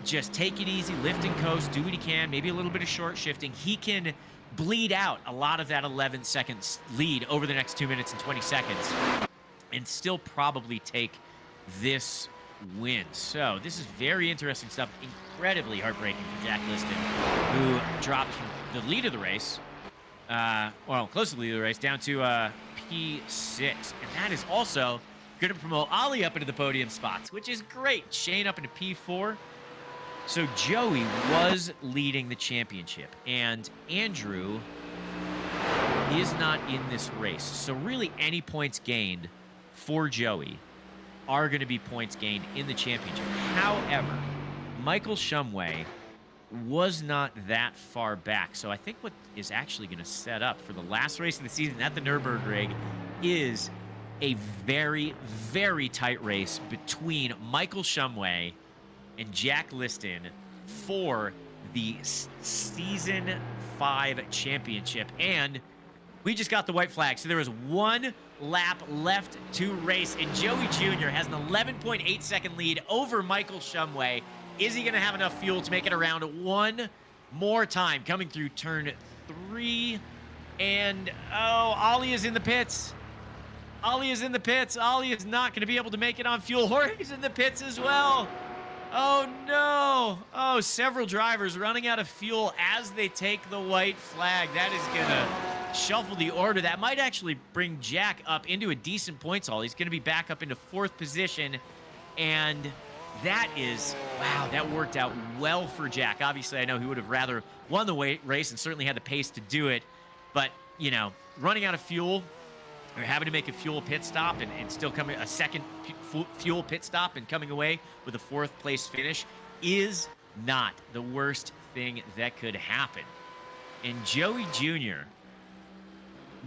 just take it easy, lift and coast, do what he can, maybe a little bit of short shifting. He can bleed out a lot of that 11 seconds lead over the next 2 minutes and 20 seconds and still probably take this win. So this is very interesting stuff. Incredibly heartbreaking for Jack Liston, who dropped from the lead of the race, close to the lead of the race, down to P6. And that is also going to promote Ollie up into the podium spots, which is great. Shane up into P4. So Joey was leading the championship, and Andrew is not in this race. So really any points gained for Joey are going to be points gained in the championship. However, Michael Shumway was not that far back. So I think what is actually going to set up for the last race of the season at the Nürburgring is a very, very tight race between Michael Shumway and Jack Liston for the season P5 championship. And we just got the white flag, so there is 1 lap left to race, and Joey Jr. has an 11.8-second lead over Michael Shumway. Is he going to have enough fuel to make it around one more time? Coming through turn 3, and oh, Ollie is in the pits. Ollie is in the pits. Ollie is not going to be able to make it on fuel. Jorge's in the pits as well. Oh, no. Oh, several drivers running out of fuel as they take the white flag. That is going to shuffle the order. That might actually bring Jack up into a decent points haul. He's going to be back up into 4th position. And that is, wow, that worked out well for Jack. Obviously, I know he would have rather won the race and certainly had the pace to do it. But, you know, running out of fuel, or having to make a fuel pit stop and still coming a second fuel pit stop and coming away with a 4th place finish is not the worst thing that could happen. And Joey Jr.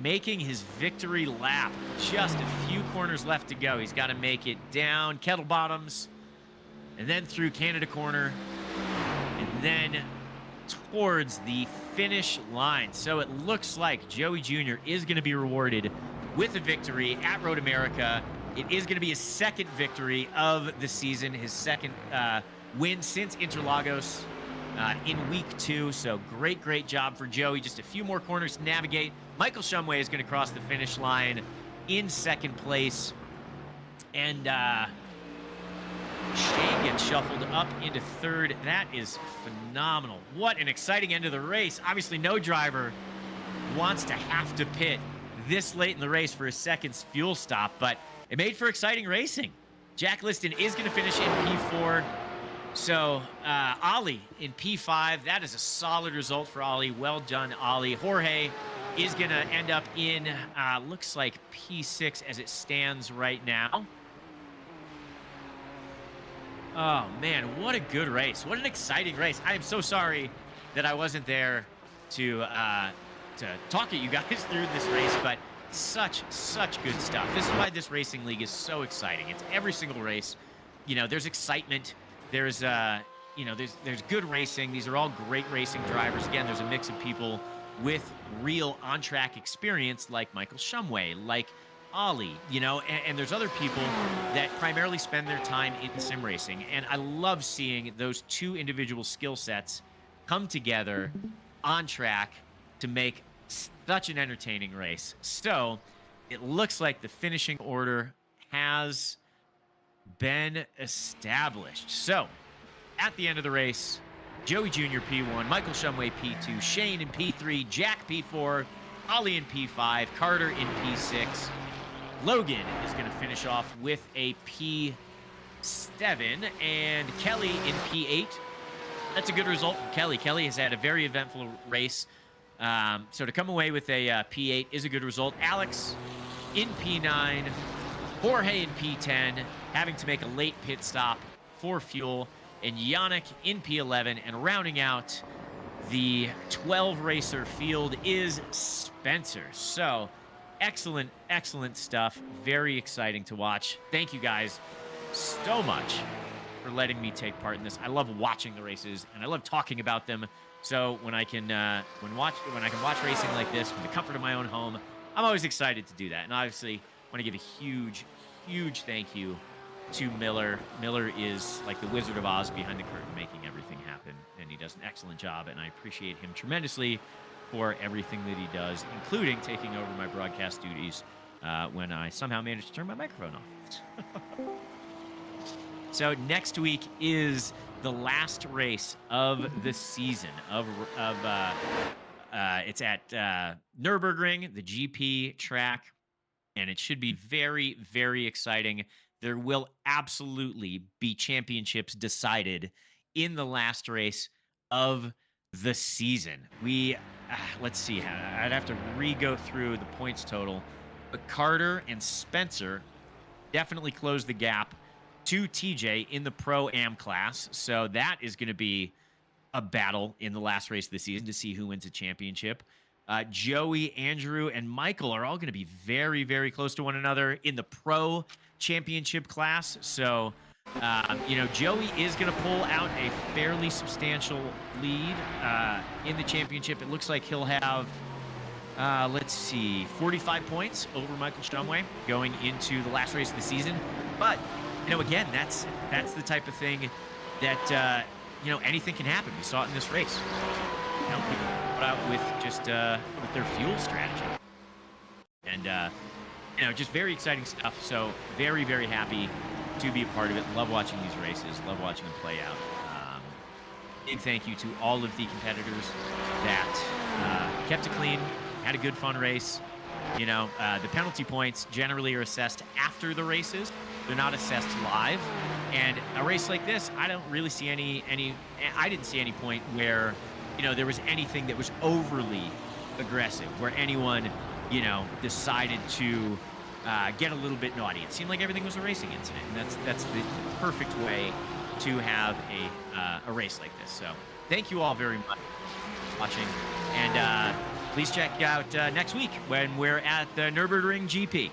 making his victory lap. Just a few corners left to go. He's got to make it down Kettle Bottoms and then through Canada Corner and then towards the finish line. So it looks like Joey Jr. is going to be rewarded with a victory at Road America. It is going to be his 2nd victory of the season, his 2nd win since Interlagos in week 2. So great job for Joey. Just a few more corners to navigate. Michael Shumway is going to cross the finish line in 2nd place. And Shane gets shuffled up into 3rd. That is phenomenal. What an exciting end of the race. Obviously, no driver wants to have to pit this late in the race for a 2nd fuel stop, but it made for exciting racing. Jack Liston is going to finish in P4. So Ollie in P5. That is a solid result for Ollie. Well done, Ollie. Jorge is going to end up in, looks like P6 as it stands right now. Oh, man, what a good race. What an exciting race. I am so sorry that I wasn't there to talk at you guys through this race, but such good stuff. This is why this racing league is so exciting. It's every single race. You know, there's excitement. There's you know, there's good racing. These are all great racing drivers. Again, there's a mix of people with real on-track experience like Michael Shumway, like Ollie, you know, and there's other people that primarily spend their time in sim racing. And I love seeing those two individual skill sets come together on track to make such an entertaining race. So it looks like the finishing order has been established. So at the end of the race, Joey Jr. P1, Michael Shumway P2, Shane in P3, Jack P4, Ollie in P5, Carter in P6. Logan is going to finish off with a P7, and Kelly in P8. That's a good result for Kelly. Kelly has had a very eventful race. So to come away with a P8 is a good result. Alex in P9, Jorge in P10, having to make a late pit stop for fuel, and Yannick in P11, and rounding out the 12-racer field is Spencer. So excellent stuff. Very exciting to watch. Thank you guys so much for letting me take part in this. I love watching the races, and I love talking about them. So when I can watch racing like this from the comfort of my own home, I'm always excited to do that. And obviously, I want to give a huge thank you to Miller. Miller is like the Wizard of Oz behind the curtain, making everything happen, and he does an excellent job. And I appreciate him tremendously for everything that he does, including taking over my broadcast duties when I somehow managed to turn my microphone off. So next week is the last race of the season it's at Nürburgring, the GP track, and it should be very exciting. There will absolutely be championships decided in the last race of the season. Let's see, I'd have to re-go through the points total, but Carter and Spencer definitely closed the gap to TJ in the Pro-Am class. So that is going to be a battle in the last race of the season to see who wins a championship. Joey, Andrew, and Michael are all going to be very close to one another in the Pro Championship class. So You know, Joey is going to pull out a fairly substantial lead in the championship. It looks like he'll have, let's see, 45 points over Michael Shumway going into the last race of the season. But, you know, again, that's the type of thing that, you know, anything can happen. We saw it in this race. You know, people put out with just with their fuel strategy. And, you know, just very exciting stuff. So very, very happy to be a part of it. Love watching these races. Love watching them play out. Big thank you to all of the competitors that kept it clean, had a good, fun race. You know, the penalty points generally are assessed after the races. They're not assessed live. And a race like this, I don't really see I didn't see any point where, you know, there was anything that was overly aggressive, where anyone, you know, decided to get a little bit naughty. It seemed like everything was a racing incident, and that's the perfect way to have a race like this. So thank you all very much for watching, and please check out next week when we're at the Nürburgring GP.